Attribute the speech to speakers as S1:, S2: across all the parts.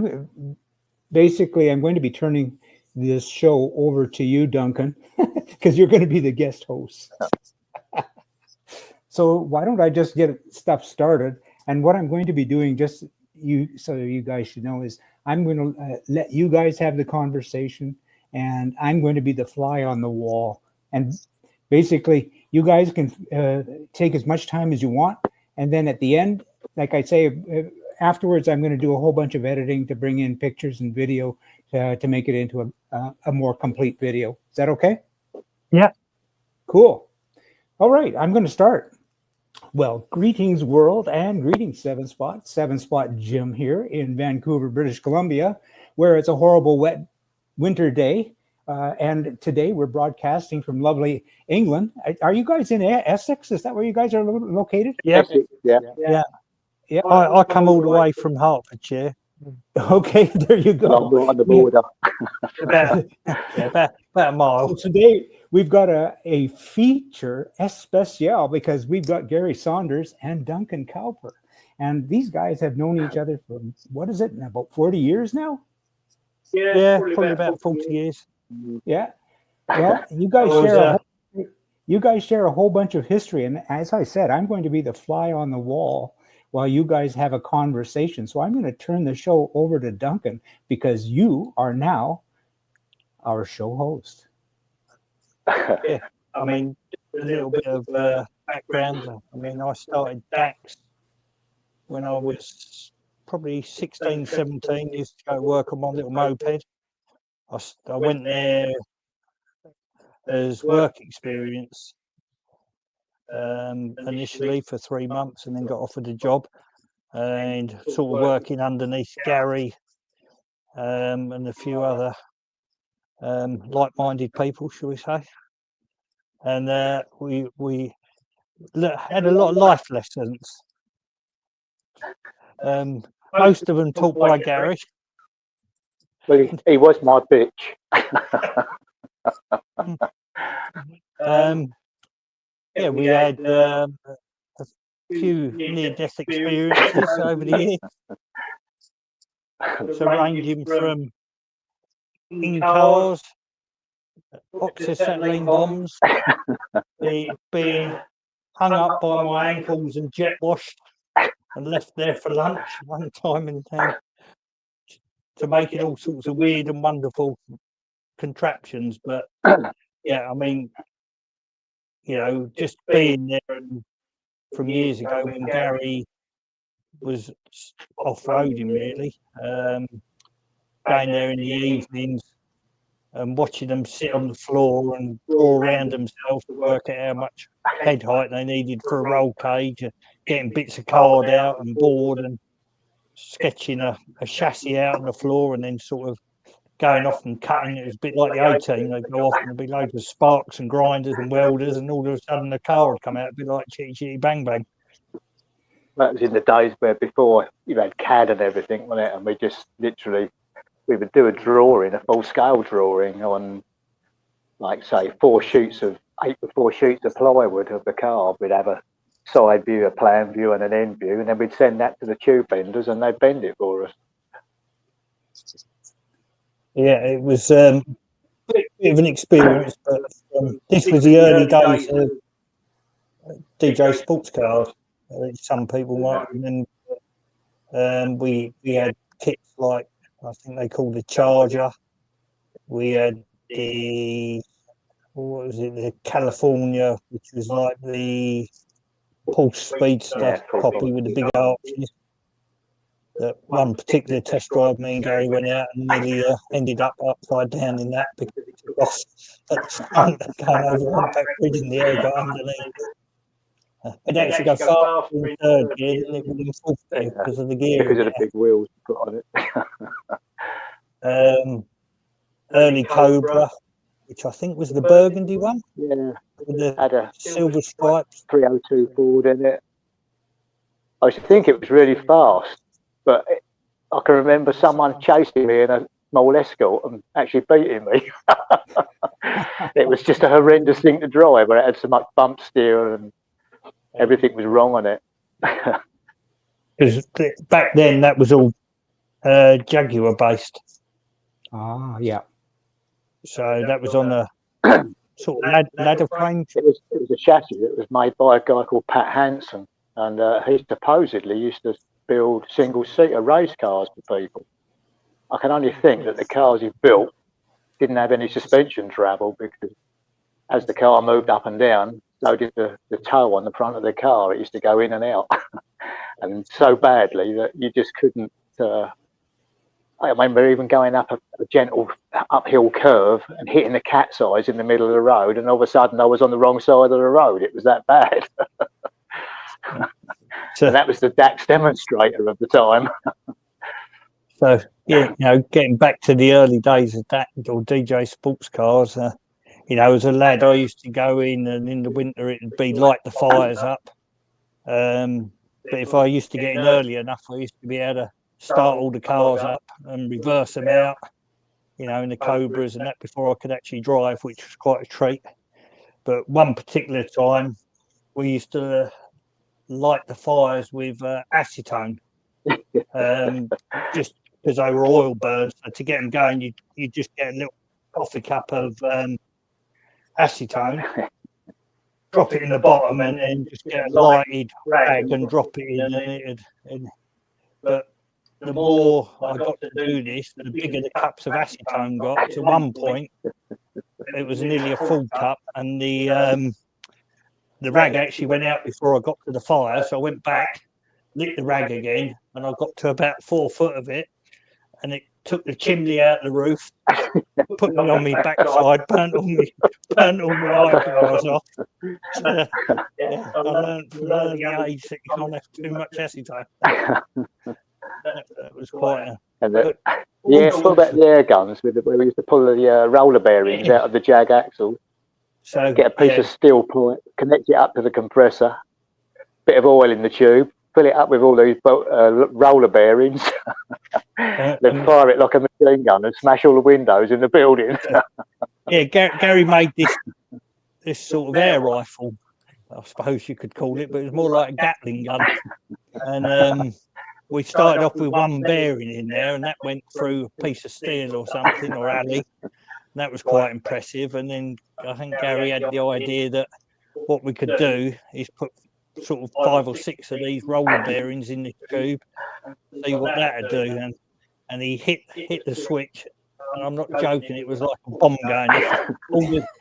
S1: I'm going to be turning this show over to you, Duncan, because you're going to be the guest host. So why don't I just get stuff started? And what I'm going to be doing, so you guys should know, is I'm going to let you guys have the conversation, and I'm going to be the fly on the wall. And basically, you guys can take as much time as you want. And then at the end, like I say, afterwards, I'm going to do a whole bunch of editing to bring in pictures and video to make it into a more complete video. Is that okay?
S2: Yeah.
S1: Cool. All right, I'm going to start. Well, greetings world, and greetings 7-Spot Jim here in Vancouver, British Columbia, where it's a horrible wet winter day. And today we're broadcasting from lovely England. Are you guys in Essex? Is that where you guys are located?
S2: Yeah.
S1: Yeah.
S2: I come all the way from Hertfordshire.
S1: Okay, there you go.
S3: On the border.
S2: about a mile.
S1: So today we've got a feature especial because we've got Gary Saunders and Duncan Cowper. And these guys have known each other for, what is it, about 40 years now?
S2: Yeah, probably about 40 years.
S1: Yeah. Well, you guys share a whole bunch of history. And as I said, I'm going to be the fly on the wall while you guys have a conversation. So I'm going to turn the show over to Duncan because you are now our show host.
S2: Yeah, I mean, a little bit of background. I mean, I started DAX when I was probably 16, 17, used to go work on my little moped. I went there as work experience initially for 3 months, and then got offered a job and sort of working underneath Gary and a few other like-minded people, shall we say. And we had a lot of life lessons. Most of them taught by Gary.
S3: Well, he was my bitch.
S2: Yeah, we had a few near-death experiences over the years. So ranging from in cars, oxyacetylene bombs, being hung up by my ankles and jet washed and left there for lunch one time in town, to making all sorts of weird and wonderful contraptions. But yeah, I mean, you know, just being there from years ago when Gary was off-roading, really, going there in the evenings and watching them sit on the floor and draw around themselves to work out how much head height they needed for a roll cage, getting bits of card out and board and sketching a chassis out on the floor, and then sort of going off and cutting. It was a bit like the A-team. They'd go off and there'd be loads of sparks and grinders and welders, and all of a sudden the car would come out a bit like Chitty Chitty Bang Bang.
S3: That was in the days where before you had CAD and everything, wasn't it? And we just literally, we would do a drawing, a full-scale drawing on, like, say, 8 4 sheets of plywood of the car. We'd have a side view, a plan view, and an end view, and then we'd send that to the tube benders, and they'd bend it for us.
S2: Yeah, it was a bit of an experience, but this was the early days of DJ sports cars. Some people might remember. We had kits like, I think they called the Charger. We had the California, which was like the Pulse Speedster copy with the big arches. That one particular test drive, me and Gary went out and nearly ended up upside down in that because it took off at the front and going over one back bridge in the air got underneath. It actually go faster in third gear than it would in fourth gear because of the gear.
S3: Because of the big wheels put on
S2: it. Early Cobra, which I think was the burgundy one.
S3: Yeah.
S2: With the
S3: had a
S2: silver stripes.
S3: 302 Ford in it. I used to think it was really fast, but I can remember someone chasing me in a small Escort and actually beating me. It was just a horrendous thing to drive, where it had so much bump steer and everything was wrong on it.
S2: Because back then that was all Jaguar based.
S1: Ah, yeah.
S2: So that was on a sort of ladder frame.
S3: It was a chassis that was made by a guy called Pat Hanson, and he supposedly used to build single-seater race cars for people. I can only think that the cars he built didn't have any suspension travel, because as the car moved up and down, so did the toe on the front of the car. It used to go in and out, and so badly that you just couldn't. I remember even going up a gentle uphill curve and hitting the cat's eyes in the middle of the road, and all of a sudden I was on the wrong side of the road. It was that bad. And that was the DAX demonstrator of the time.
S2: So yeah, you know, getting back to the early days of DAX or DJ sports cars, you know, as a lad, I used to go in, and in the winter it'd be light the fires up. But if I used to get in early enough, I used to be able to start all the cars up and reverse them out, you know, in the Cobras and that, before I could actually drive, which was quite a treat. But one particular time, we used to light the fires with acetone, just because they were oil burns. So to get them going, you just get a little coffee cup of acetone, drop it in the bottom, and then just get a lighted rag and drop it in. But the more I got to do this, the bigger the cups of acetone got. To one point, it was nearly a full cup, and the rag actually went out before I got to the fire. So I went back, lit the rag again, and I got to about 4 foot of it, and it took the chimney out the roof, put me on my backside, burnt all my eyebrows off. So, yeah, I learned from an early age that you can't have too much acetone. That was quite a...
S3: What about the air guns where we used to pull the roller bearings out of the jag axle? So get a piece of steel pipe, connect it up to the compressor, bit of oil in the tube, fill it up with all these roller bearings, then fire it like a machine gun and smash all the windows in the building.
S2: Yeah, Gary made this sort of air rifle, I suppose you could call it, but it was more like a Gatling gun. And we started off with one bearing in there, and that went through a piece of steel or something, or alley. That was quite impressive. And then I think Gary had the idea that what we could do is put sort of 5 or 6 of these roller bearings in the tube, see what that'd do. And he hit the switch, and I'm not joking, it was like a bomb going off.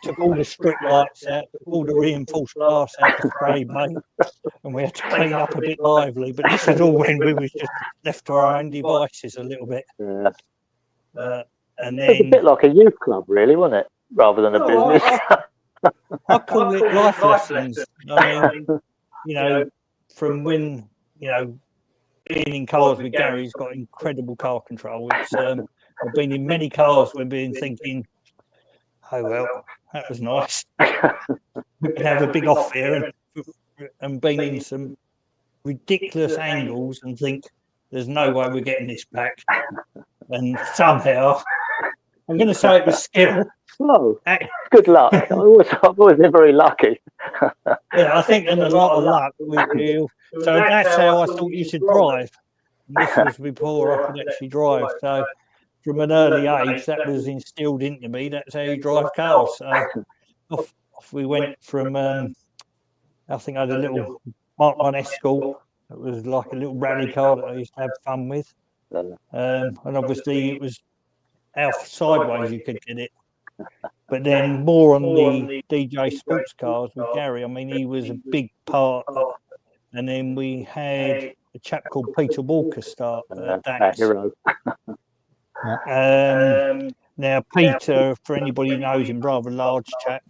S2: Took all the strip lights out, took all the reinforced glass out the spray paint, and we had to clean up a bit lively. But this is all when we was just left to our own devices a little bit. And then,
S3: it was a bit like a youth club, really, wasn't it? Rather than a business.
S2: I call it life lessons. I mean, you know, from when, you know, being in cars with Gary's got incredible car control. It's I've been in many cars we've been thinking, oh well, that was nice. We can have a big off here, and been in some ridiculous angles and think there's no way we're getting this back. And somehow, I'm going to say it was skill.
S3: Oh, good luck. I've always been very lucky.
S2: Yeah, I think there's a lot of luck with you. So that's how I thought you should drive. And this was before I could actually drive. So from an early age, that was instilled into me. That's how you drive cars. So off we went from, I think I had a little Mark 1 Escort. It was like a little rally car that I used to have fun with. And obviously it was how sideways you could get it. But then more on the DJ sports cars with Gary. I mean, he was a big part of it. And then we had a chap called Peter Walker start DAX. Now Peter, for anybody who knows him, rather large chap,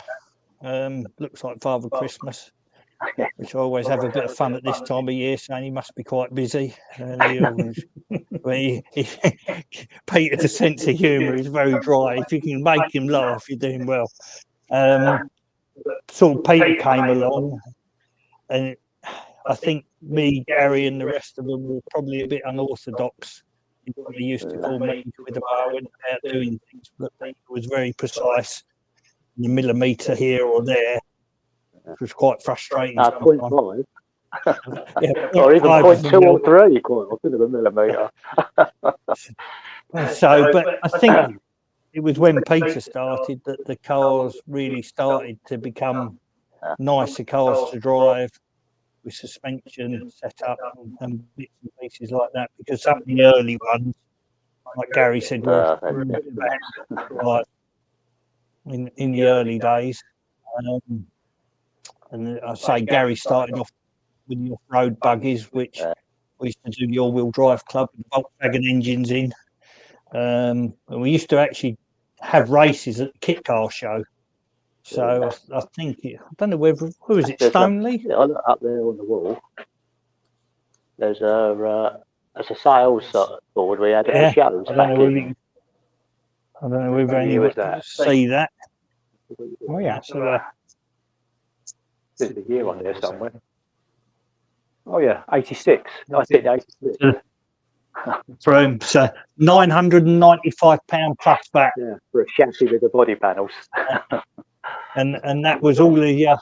S2: looks like Father Christmas, which I always have a bit of fun at this time of year, saying he must be quite busy. Peter's sense of humour is very dry. If you can make him laugh, you're doing well. Sort of Peter came along, and I think me, Gary, and the rest of them were probably a bit unorthodox. They used to call me with the bar when they were doing things, but Peter was very precise, a millimetre here or there, which was quite frustrating.
S3: 0.5. Yeah, or even 0.2 or 3, quite often of a millimetre.
S2: So, but I think it was when Peter started that the cars really started to become nicer cars to drive, with suspension set up and bits and pieces like that. Because some of the early ones, like Gary said, were right in the early days. And I say Gary started off with the off-road buggies, which we used to do the all-wheel drive club with Volkswagen engines in. And we used to actually have races at the Kit Car show. So I think I don't know whether who is it, Stoneleigh?
S3: Yeah, I look up there on the wall. There's a sales board we had at shows.
S2: I don't know whether anyone can see that.
S1: Oh yeah.
S2: So,
S3: there's a year on there somewhere. Oh yeah, 86. I think 86.
S2: from so £995 plus VAT.
S3: Yeah, for a chassis with the body panels.
S2: and that was all the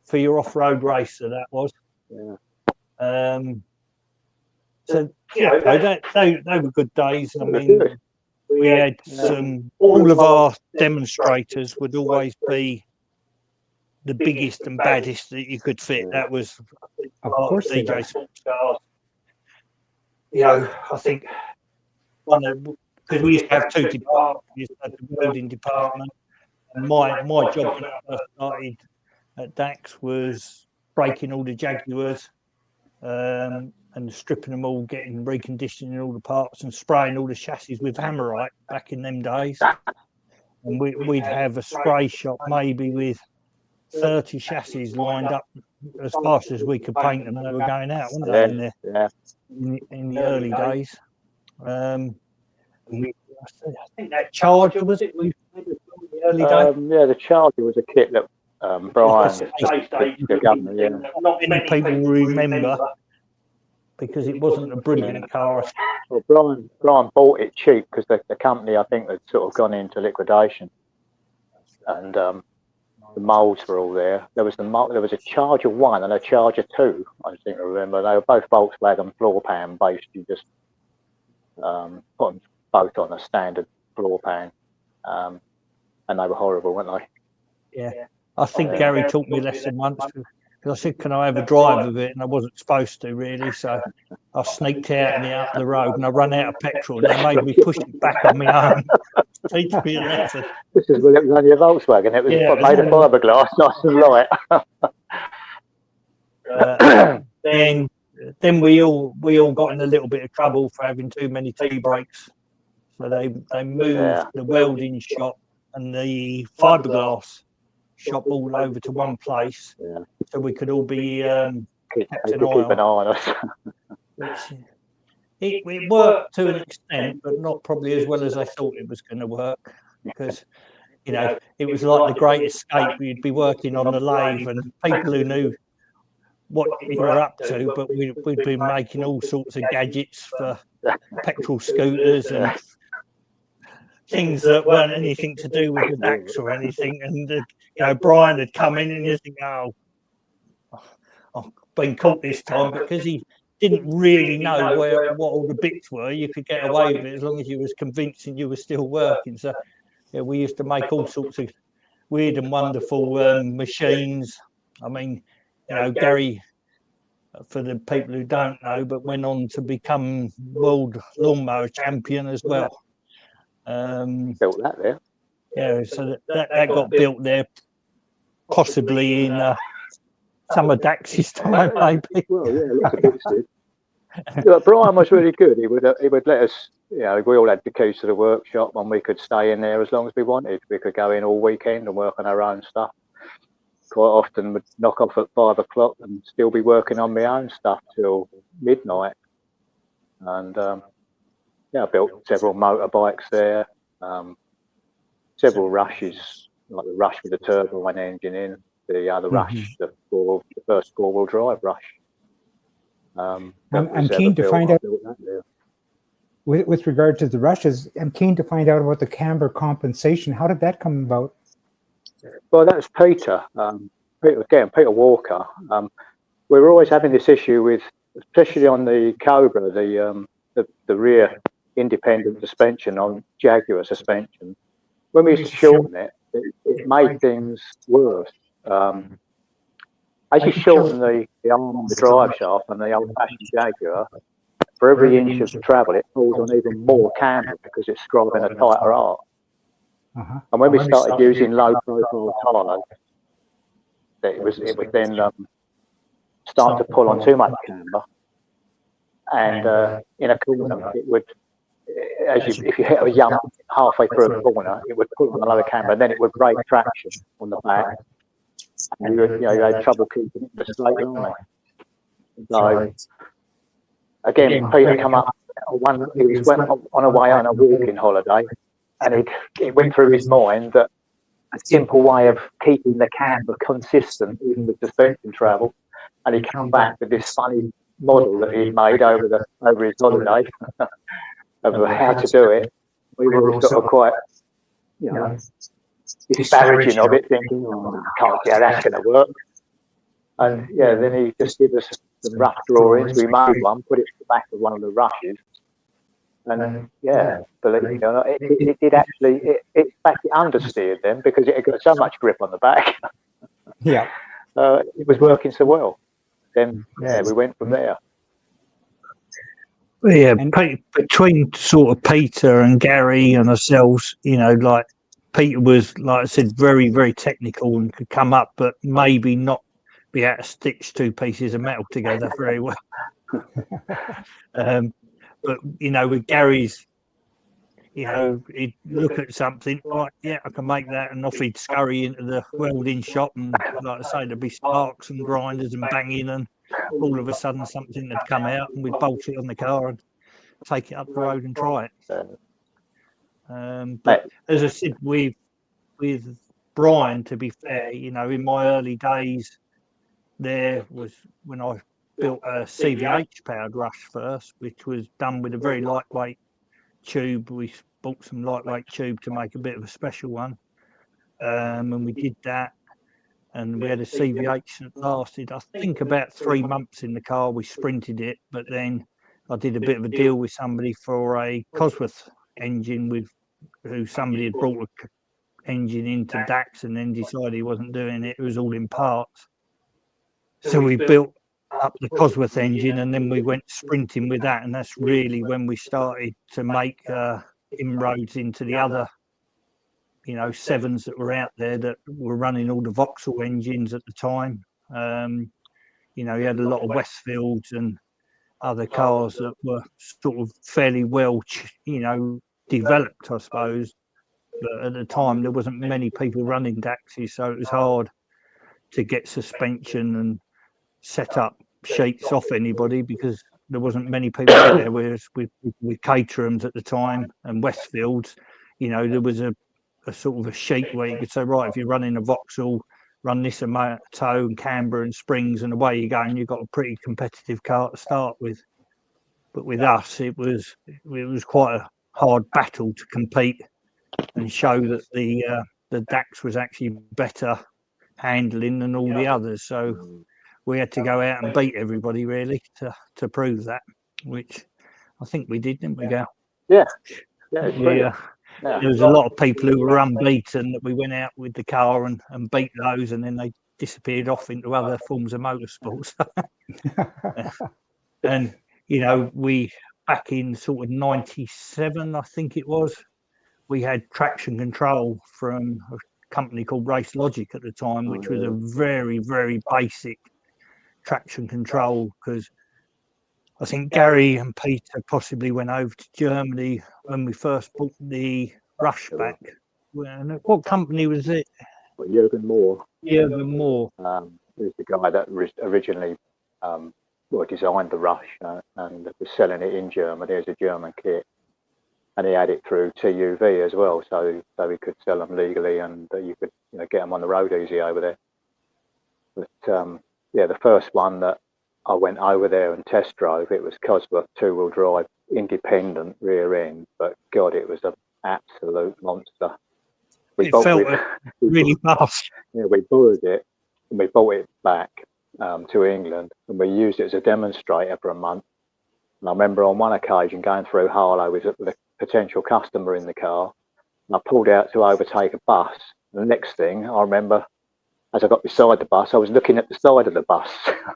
S2: for your off-road racer. That was.
S3: Yeah.
S2: So yeah, they were good days. I mean, we had some. All of our demonstrators would always be the biggest and baddest that you could fit. That was
S1: Of course they
S2: DJ
S1: were.
S2: sports cars. You know, I think because we used to have two departments. We used to have the building department, and my job when I first started at DAX was breaking all the Jaguars and stripping them all, getting reconditioning all the parts and spraying all the chassis with hammerite back in them days. And we'd have a spray shop maybe with 30 chassis lined up as fast as we could paint them. They were going out, weren't they, in the early days. I think that Charger, was it? We did in the early days.
S3: Yeah, the Charger was a kit that Brian, the governor,
S2: Not many people remember because it wasn't a brilliant car.
S3: Well, Brian bought it cheap because the company, I think, had sort of gone into liquidation, and the moulds were all there. There was a Charger 1 and a Charger 2. I think I remember. They were both Volkswagen floor pan based. You just put them both on a standard floor pan, and they were horrible, weren't they?
S2: Yeah, I think Gary taught me a lesson once because I said, "Can I have a drive of it?" And I wasn't supposed to really, so I sneaked out the road and I ran out of petrol. And they made me push it back on my own. Teach me a lesson.
S3: This is when it was only a Volkswagen. It was made of fiberglass, nice and light.
S2: Then we all got in a little bit of trouble for having too many tea breaks. So they moved the welding shop and the fiberglass shop all over to one place, so we could all be keep an eye
S3: on us.
S2: It worked to an extent, but not probably as well as I thought it was going to work, because it was like the Great Escape. We'd be working on the lathe and people who knew what you were up to, but we'd been making all sorts of gadgets for petrol scooters and things that weren't anything to do with the DAX or anything. And Brian had come in and you think, oh, I've been caught this time, because he didn't really know what all the bits were. You could get away with it as long as you was convincing you were still working. So we used to make all sorts of weird and wonderful machines. I mean, Gary, for the people who don't know, but went on to become world lawnmower champion as well.
S3: Built that there.
S2: Yeah, so that got built there, possibly in some of Dax's time, maybe.
S3: Well, yeah, Brian was really good. He would let us. We all had the keys to the workshop, and we could stay in there as long as we wanted. We could go in all weekend and work on our own stuff. Quite often would knock off at 5 o'clock and still be working on my own stuff till midnight. And I built several motorbikes there, several rushes, like the rush with the turbine engine in, the other rush, the first four-wheel drive rush.
S1: I'm keen to find out, with regard to the rushes, I'm keen to find out about the camber compensation. How did that come about?
S3: Well, that was Peter Peter Walker. We were always having this issue with, especially on the Cobra, the rear independent suspension on Jaguar suspension. When we used to shorten it, it made things worse. As you shorten the arm and the drive shaft on the old-fashioned Jaguar, for every inch of travel, it pulls on even more camber because it's driving a tighter arc. And when we started using low-profile tyres, it would then start to pull on too much camber. And in a corner, it would, if you hit a jump halfway through a corner, it would pull on the lower camber, and then it would break traction on the back. And you had trouble keeping it in a straight line. So, again, Peter come up, he went on a way on a walking holiday, and it went through his mind that a simple way of keeping the camber consistent, even with suspension travel, and he came back with this funny model that he'd made over his holiday of how to do it. We were all sort of quite, disparaging of it, thinking, I can't see how that's going to work. And then he just gave us some rough drawings. We made one, put it to the back of one of the rushes, and believe it or not, it did actually. It understeered them because it had got so much grip on the back. It was working so well. Then we went from there.
S2: Yeah, between sort of Peter and Gary and ourselves, like Peter was, like I said, very, very technical and could come up, but maybe not be able to stitch two pieces of metal together very well. But with Gary's, he'd look at something like, I can make that, and off he'd scurry into the welding shop, and like I say, there'd be sparks and grinders and banging, and all of a sudden something had come out, and we'd bolt it on the car and take it up the road and try it. But as I said, with Brian, to be fair, in my early days, there was when I built a CVH powered rush first, which was done with a very lightweight tube. We bought some lightweight tube to make a bit of a special one, and we did that, and we had a CVH that lasted, I think, about 3 months in the car. We sprinted it, but then I did a bit of a deal with somebody for a Cosworth engine who somebody had brought an engine into DAX and then decided he wasn't doing it. It was all in parts. So we built up the Cosworth engine, and then we went sprinting with that, and that's really when we started to make inroads into the other sevens that were out there that were running all the Vauxhall engines at the time. You had a lot of Westfields and other cars that were sort of fairly well developed, I suppose, but at the time there wasn't many people running DAXs, so it was hard to get suspension and set up sheets off anybody because there wasn't many people out there. Whereas with Caterhams at the time and Westfields, there was a sort of a sheet where you could say, right, if you're running a Vauxhall, run this amount of toe and camber and springs, and away you go, and you've got a pretty competitive car to start with. But with us, it was quite a hard battle to compete and show that the DAX was actually better handling than all the others. So we had to go out and beat everybody really to prove that, which I think we did, didn't we, Gal?
S3: Yeah.
S2: There was a lot of people who were unbeaten that we went out with the car and beat those, and then they disappeared off into other forms of motorsports. And we back in sort of 97, I think it was, we had traction control from a company called Race Logic at the time, which was a very, very basic traction control, because I think Gary and Peter possibly went over to Germany when we first bought the Rush back. What company was it?
S3: Jürgen Moore.
S2: Jürgen Moore.
S3: He was the guy that originally designed the Rush and was selling it in Germany as a German kit. And he had it through TUV as well, so he could sell them legally, and you could get them on the road easy over there. But the first one that I went over there and test drove, it was Cosworth 2-wheel drive, independent rear end, but God, it was an absolute monster.
S2: It felt really fast.
S3: We borrowed it and we brought it back to England, and we used it as a demonstrator for a month. And I remember on one occasion going through Harlow with a potential customer in the car, and I pulled out to overtake a bus. And the next thing I remember, as I got beside the bus, I was looking at the side of the bus,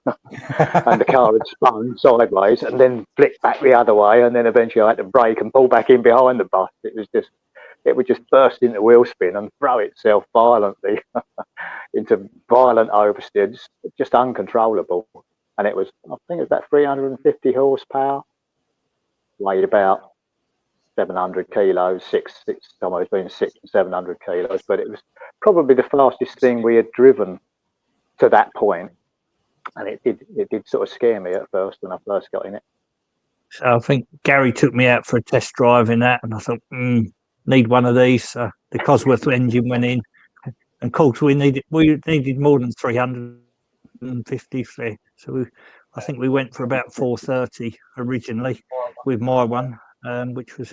S3: and the car had spun sideways and then flicked back the other way, and then eventually I had to brake and pull back in behind the bus. It would just burst into wheel spin and throw itself violently into violent oversteer, just uncontrollable. And I think it was about 350 horsepower, weighed about 700 kilos, somewhere between 600 and 700 kilos. But it was probably the fastest thing we had driven to that point, and it did sort of scare me at first when I first got in it.
S2: So I think Gary took me out for a test drive in that, and I thought, need one of these. The Cosworth engine went in, and of course we needed more than 350. So I think we went for about 430 originally with my one, which was,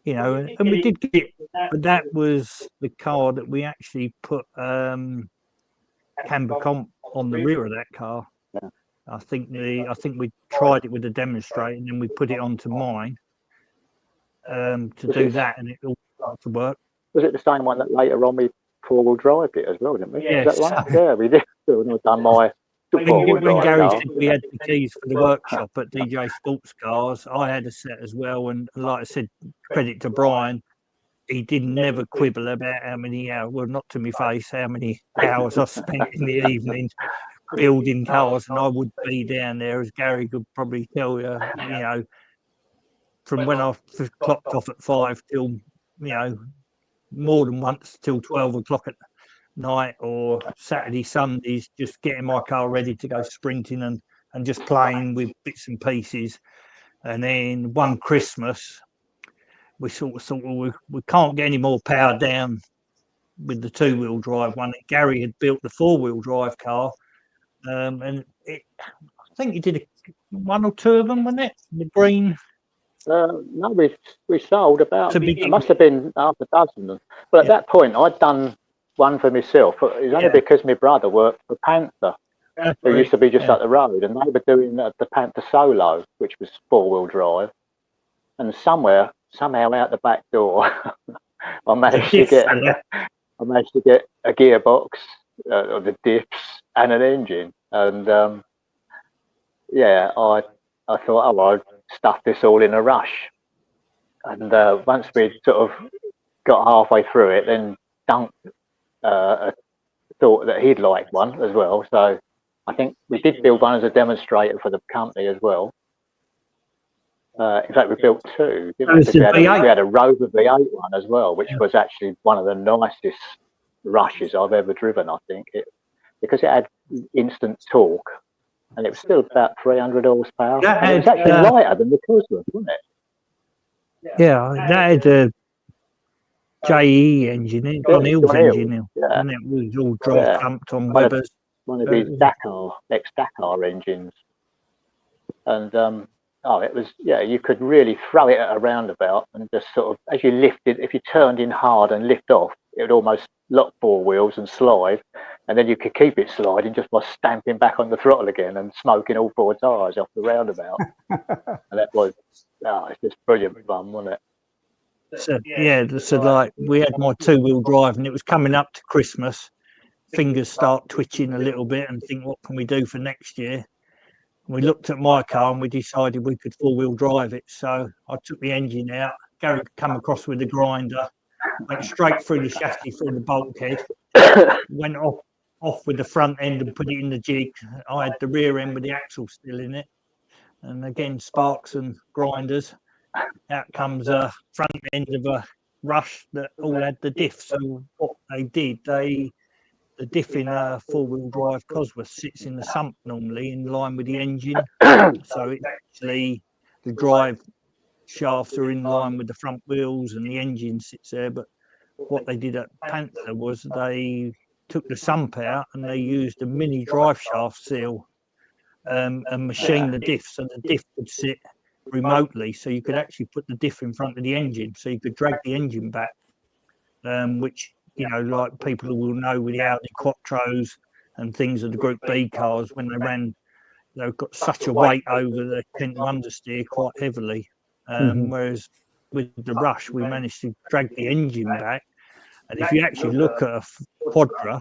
S2: and we did get, but that was the car that we actually put camber comp on the rear of that car.
S3: Yeah.
S2: I think we tried it with a demonstrator, and then we put it onto mine to do that, and it all started to work.
S3: Was it the same one that later on we four-wheel drive it as well, didn't we?
S2: Yes.
S3: Is that right? Yeah, we did. I've done my four-wheel
S2: When
S3: drive
S2: Gary
S3: car.
S2: said we had the keys for the workshop at DJ Sports Cars, I had a set as well, and like I said, credit to Brian, he never quibble about how many hours, well, not to my face, how many hours I spent in the evenings building cars, and I would be down there, as Gary could probably tell you, from when I clocked off at 5 till, more than once till 12 o'clock at night, or Saturday, Sundays, just getting my car ready to go sprinting and just playing with bits and pieces. And then one Christmas, we sort of thought, well, we can't get any more power down with the two-wheel drive one. Gary had built the four-wheel drive car, and I think he did one or two of them, wasn't it? The green.
S3: No, we sold about. It must have been half a dozen. But at
S2: Yeah.
S3: that point, I'd done one for myself. It was only because my brother worked for Panther, who used to be just up the road, and they were doing the Panther Solo, which was four-wheel drive. And somehow out the back door, I managed to get a gearbox, or the diffs, and an engine. And I thought, I'd stuff this all in a rush. And once we'd sort of got halfway through it, then Duncan thought that he'd like one as well. So I think we did build one as a demonstrator for the company as well. In fact, we built two. We had a Rover V8 one as well, which was actually one of the nicest rushes I've ever driven, I think, because it had instant torque, and it was still about 300 horsepower. It was actually lighter than the Cosworth, wasn't it?
S2: Yeah, that had a JE engine, O'Neill's engine, and it was all drive pumped on Webbers.
S3: One of these ex-Dakar engines. And it was, you could really throw it at a roundabout and just sort of, as you lifted, if you turned in hard and lift off, it would almost lock four wheels and slide, and then you could keep it sliding just by stamping back on the throttle again and smoking all four tyres off the roundabout. And that was, it's just brilliant fun, wasn't it?
S2: So like we had my two-wheel drive, and it was coming up to Christmas. Fingers start twitching a little bit, and think, what can we do for next year? We looked at my car and we decided we could four-wheel drive it. So I took the engine out. Gary come across with the grinder, went straight through the chassis, through the bulkhead, went off with the front end and put it in the jig. I had the rear end with the axle still in it, and again sparks and grinders. Out comes a front end of a rush that all had the diff. So what they did, the diff in a four-wheel drive Cosworth sits in the sump normally in line with the engine. So it's actually the drive shafts are in line with the front wheels and the engine sits there. But what they did at Panther was they took the sump out and they used a mini drive shaft seal and machined the diff, so the diff could sit remotely, so you could actually put the diff in front of the engine, so you could drag the engine back, which, like people who will know with the Audi Quattros and things of the Group B cars, when they ran they've got such a weight over the tend to understeer quite heavily. Whereas with the Rush, we managed to drag the engine back. And if you actually look at a Quadra,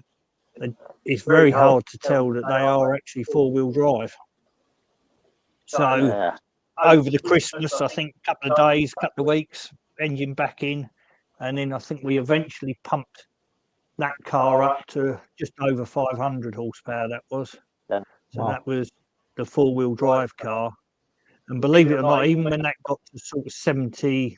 S2: it's very hard to tell that they are actually four-wheel drive. So over the Christmas, I think a couple of days, couple of weeks, engine back in. And then I think we eventually pumped that car up to just over 500 horsepower, that was. So that was the four-wheel drive car. And believe it or not, even when that got to sort of 70,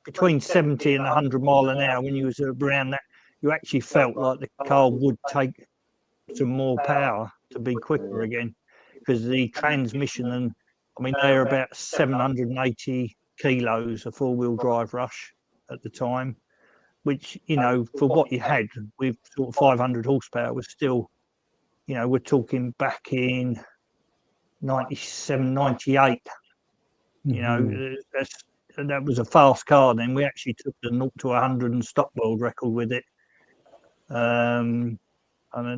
S2: between 70 and 100 mile an hour, when you was around that, you actually felt like the car would take some more power to be quicker again, because the transmission, and I mean, they're about 780 kilos, a four-wheel drive Rush at the time, which, you know, for what you had with sort of 500 horsepower was still, you know, we're talking back in 97, 98, you know, that was a fast car then. We actually took the 0 to 100 and stock world record with it. I mean,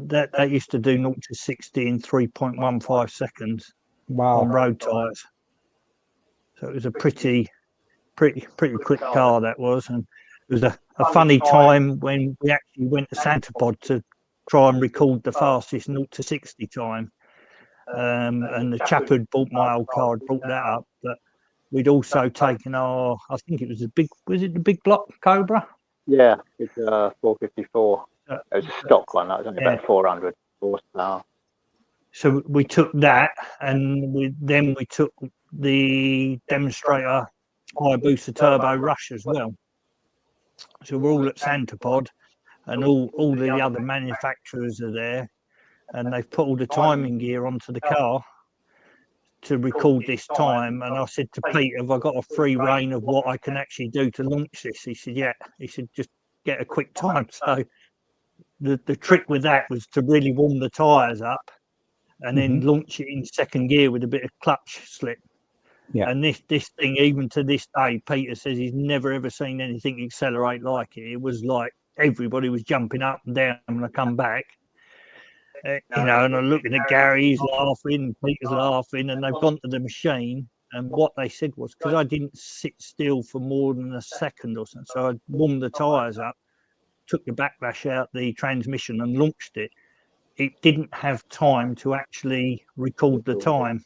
S2: that used to do 0 to 60 in 3.15 seconds on road tyres. So it was a pretty quick car, that was. And it was a funny time when we actually went to Santa Pod to try and record the fastest 0 to 60 time. And the chap who'd bought my old car had brought that up. But we'd also taken our, I think it was was it the big block Cobra?
S3: Yeah, it's 454. It was a stock one. That was only about 400 horsepower. So
S2: we took that, and we took the demonstrator high booster turbo Rush as well. So we're all at Santa Pod, and all the other manufacturers are there, and they've put all the timing gear onto the car to record this time. And I said to Pete, have I got a free rein of what I can actually do to launch this? He said, yeah. He said, just get a quick time. So the trick with that was to really warm the tyres up and then launch it in second gear with a bit of clutch slip. Yeah. And this thing, even to this day, Peter says he's never ever seen anything accelerate like it. It was like everybody was jumping up and down when I come back. You know, and I'm looking at Gary, he's laughing, Peter's laughing, and they've gone to the machine. And what they said was, because I didn't sit still for more than a second or something, so I warmed the tyres up, took the backlash out the transmission and launched it. It didn't have time to actually record the time.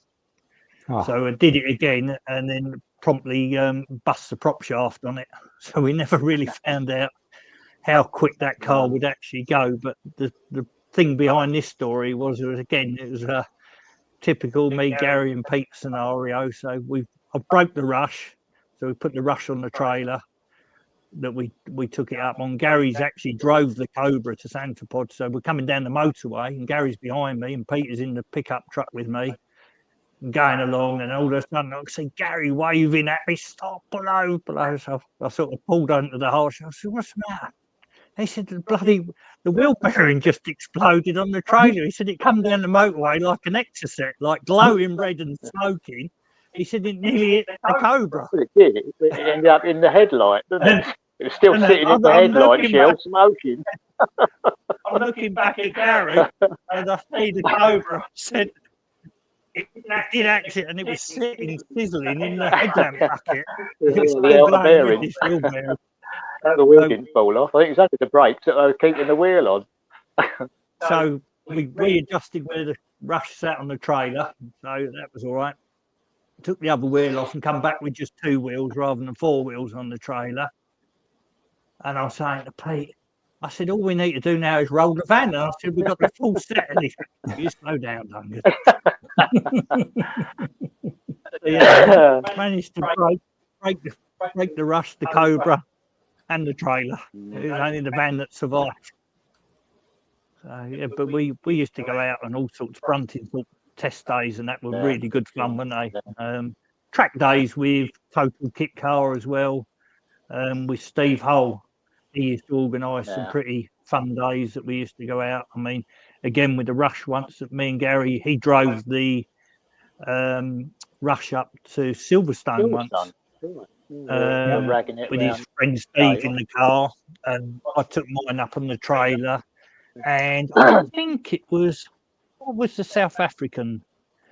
S2: So I did it again and then promptly bust the prop shaft on it. So we never really found out how quick that car would actually go. But the thing behind this story was it was a typical me, Gary and Pete scenario. So I broke the Rush. So we put the Rush on the trailer that we took it up on. Gary's actually drove the Cobra to Santa Pod. So we're coming down the motorway and Gary's behind me and Peter's in the pickup truck with me and going along, and all of a sudden I see Gary waving at me, stop, below. So I sort of pulled onto the harsh. I said, what's the matter? He said, the wheel bearing just exploded on the trailer. He said, it come down the motorway like an Exocet, like glowing red and smoking. He said, it nearly hit the Cobra.
S3: Well, it did. It ended up in the headlight, didn't it? It was still sitting in the headlight shell, smoking.
S2: I'm looking back at Gary, and I see the Cobra. I said, it did actually, and it was sitting sizzling in the headlamp bucket. It was
S3: the bearing. The wheel didn't fall off. I think it was only the brakes that were keeping the wheel on.
S2: So we readjusted where the Rush sat on the trailer, so that was all right. Took the other wheel off and come back with just two wheels rather than four wheels on the trailer. And I was saying to Pete, I said, all we need to do now is roll the van. And I said, we've got the full set. And he said, you slow down, Duncan. Yeah, managed to break the Rush, the Cobra, and the trailer. It was only the van that survived. So, yeah, but we used to go out on all sorts of fronting test days, and that were really good fun, weren't they? Track days with Total Kit Car as well, with Steve Hull. He used to organise some pretty fun days that we used to go out. I mean, again, with the Rush once, that me and Gary, he drove the Rush up to Silverstone once. With his friend Steve in the car, and I took mine up on the trailer, and I think it was, what was the South African?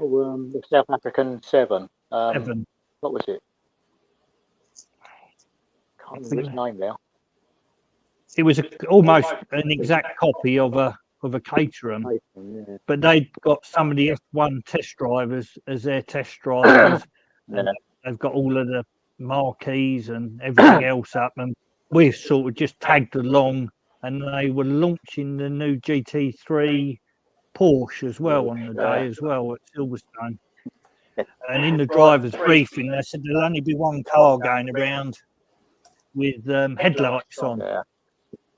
S3: the South African 7.
S2: Evan.
S3: What was it? Can't remember its name now.
S2: It was almost an exact copy of a Caterham,
S3: Yeah.
S2: but they'd got some of the F1 test drivers as their test drivers. And they've got all of the marquees and everything else up, and we sort of just tagged along. And they were launching the new GT3 Porsche as well on the day as well at Silverstone. And in the driver's briefing, they said there'll only be one car going around with headlights on.
S3: Yeah.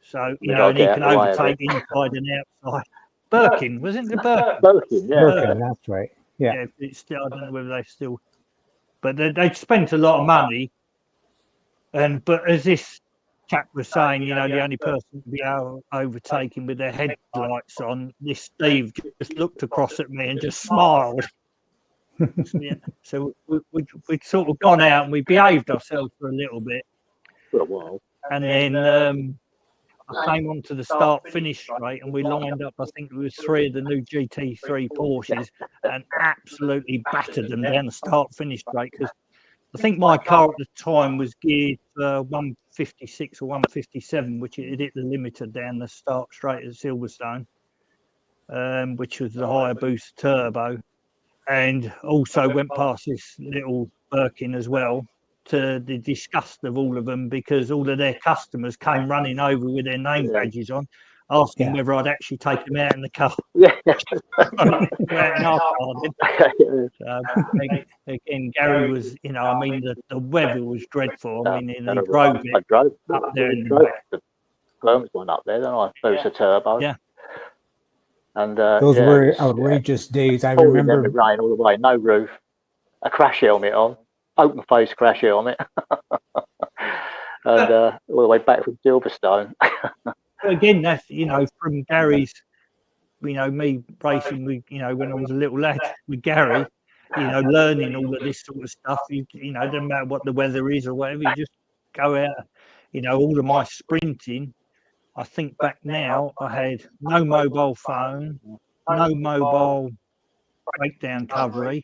S2: So, you know, and he can overtake inside and outside. Birkin, wasn't it Birkin?
S3: Birkin, yeah.
S1: Birkin, that's right. Yeah.
S2: It's still, I don't know whether they still, but they spent a lot of money. But as this chap was saying, you know, the only person to be overtaken with their headlights on, this Steve just looked across at me and just smiled. Yeah. So we'd sort of gone out and we behaved ourselves for a little bit.
S3: For a while.
S2: And then I came onto the start-finish straight and we lined up, I think it was 3 of the new GT3 Porsches, and absolutely battered them down the start-finish straight, because I think my car at the time was geared for 156 or 157, which it hit the limiter down the start straight at Silverstone, which was the higher boost turbo, and also went past this little Birkin as well, to the disgust of all of them, because all of their customers came running over with their name badges on, asking whether I'd actually take them out in the car.
S3: Yeah.
S2: Again, Gary was, you know, I mean, the weather was dreadful. I mean, he drove it.
S3: I drove
S2: up there.
S3: The Worms one up there, then I boost the turbo.
S2: Yeah.
S3: And
S1: those were outrageous days. I remember
S3: the rain all the way, no roof, a crash helmet on. Open face crash helmet, and all the way back from Silverstone.
S2: Again, that's, you know, from Gary's, you know, me racing with, you know, when I was a little lad with Gary, you know, learning all of this sort of stuff. You know, it doesn't matter what the weather is or whatever, you just go out. You know, all of my sprinting, I think back now, I had no mobile phone, no mobile breakdown covery.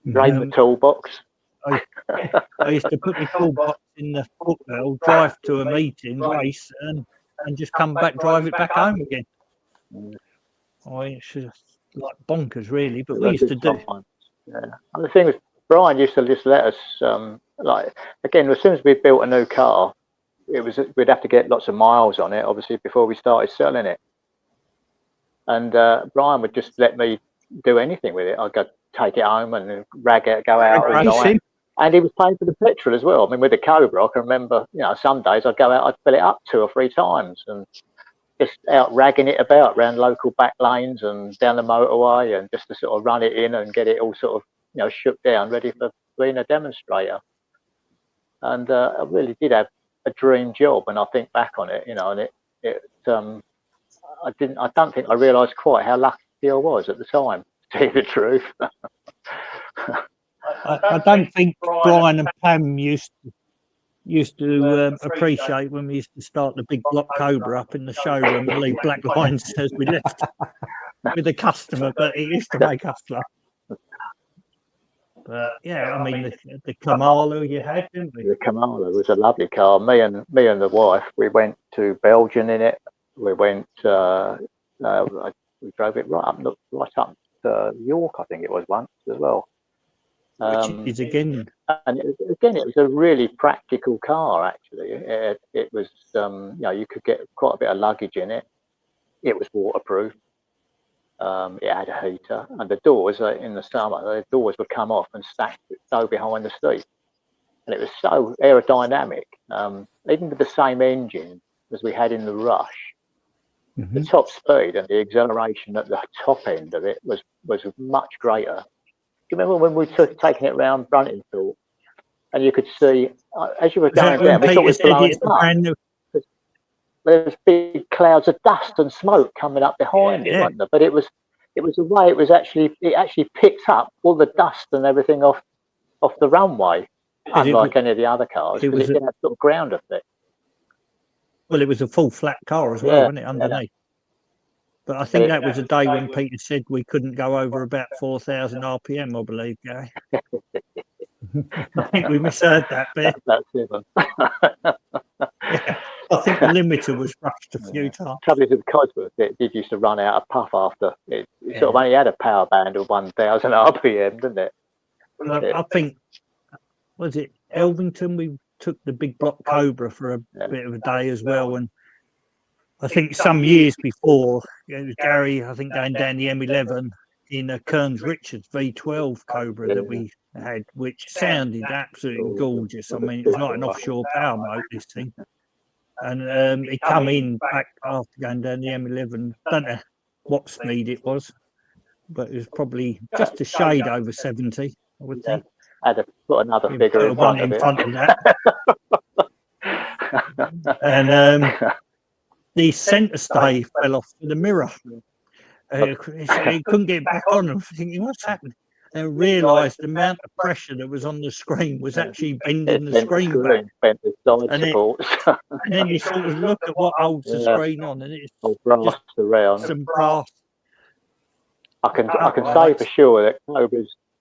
S3: Drain the toolbox.
S2: I used to put my toolbox in the footwell, drive to a meeting, race, and just come back, drive it back home again. It's just like bonkers, really. But we used to do.
S3: Yeah. And the thing was, Brian used to just let us, like, again, as soon as we built a new car, we'd have to get lots of miles on it, obviously, before we started selling it. And Brian would just let me do anything with it. I'd go take it home and rag it, go out all night. And he was paying for the petrol as well. I mean, with the Cobra, I can remember, you know, some days I'd go out, I'd fill it up 2 or 3 times and just out ragging it about around local back lanes and down the motorway, and just to sort of run it in and get it all sort of, you know, shook down, ready for being a demonstrator. And I really did have a dream job, and I think back on it, you know, and I don't think I realised quite how lucky I was at the time, to tell you the truth.
S2: I don't think Brian and Pam used to appreciate when we used to start the big block Cobra up in the showroom and leave black lines as we left with the customer, but it used to make us laugh. But yeah, I mean, the Kamala you had, didn't we?
S3: The Kamala was a lovely car. Me and the wife, we went to Belgium in it. We went, we drove it right up to York, I think it was once as well.
S2: Which is again,
S3: and it was a really practical car. Actually, it was, you know, you could get quite a bit of luggage in it. It was waterproof. It had a heater, and the doors in the summer, the doors would come off and stow behind the seat, and it was so aerodynamic. Even with the same engine as we had in the Rush, the top speed and the acceleration at the top end of it was much greater. Do you remember when we were taking it around Bruntingthorpe, and you could see as you were going down, we thought it was blowing up. There was big clouds of dust and smoke coming up behind it, wasn't there? But it was the way it actually picked up all the dust and everything off the runway, unlike any of the other cars, because it didn't have sort of ground effect.
S2: Well, it was a full flat car as well, wasn't it, underneath? But I think that was a day when Peter said we couldn't go over about 4,000 RPM, I believe, Gary. I think we misheard that bit.
S3: That's it.
S2: Yeah, I think the limiter was brushed a few times.
S3: Trouble is with Cosworth, it did used to run out of puff after it sort of only had a power band of 1,000 RPM, didn't it?
S2: Well, I think, was it Elvington? We took the big block Cobra for a bit of a day as well, and I think some years before, it was Gary, I think, going down the M11 in a Kearns Richards V12 Cobra that we had, which sounded absolutely gorgeous. I mean, it was like an offshore power motor, this thing. And it come in back after going down the M11. Don't know what speed it was, but it was probably just a shade over 70, I would think.
S3: Had to put another figure in front of
S2: that. And the centre stay fell off the mirror. It couldn't get back on. I was thinking, what's happened? And realised the amount of pressure that was on the screen was actually bending the screen back. And then you sort of look at what holds the screen on, and it's
S3: brass around.
S2: Some brass.
S3: I can say for sure that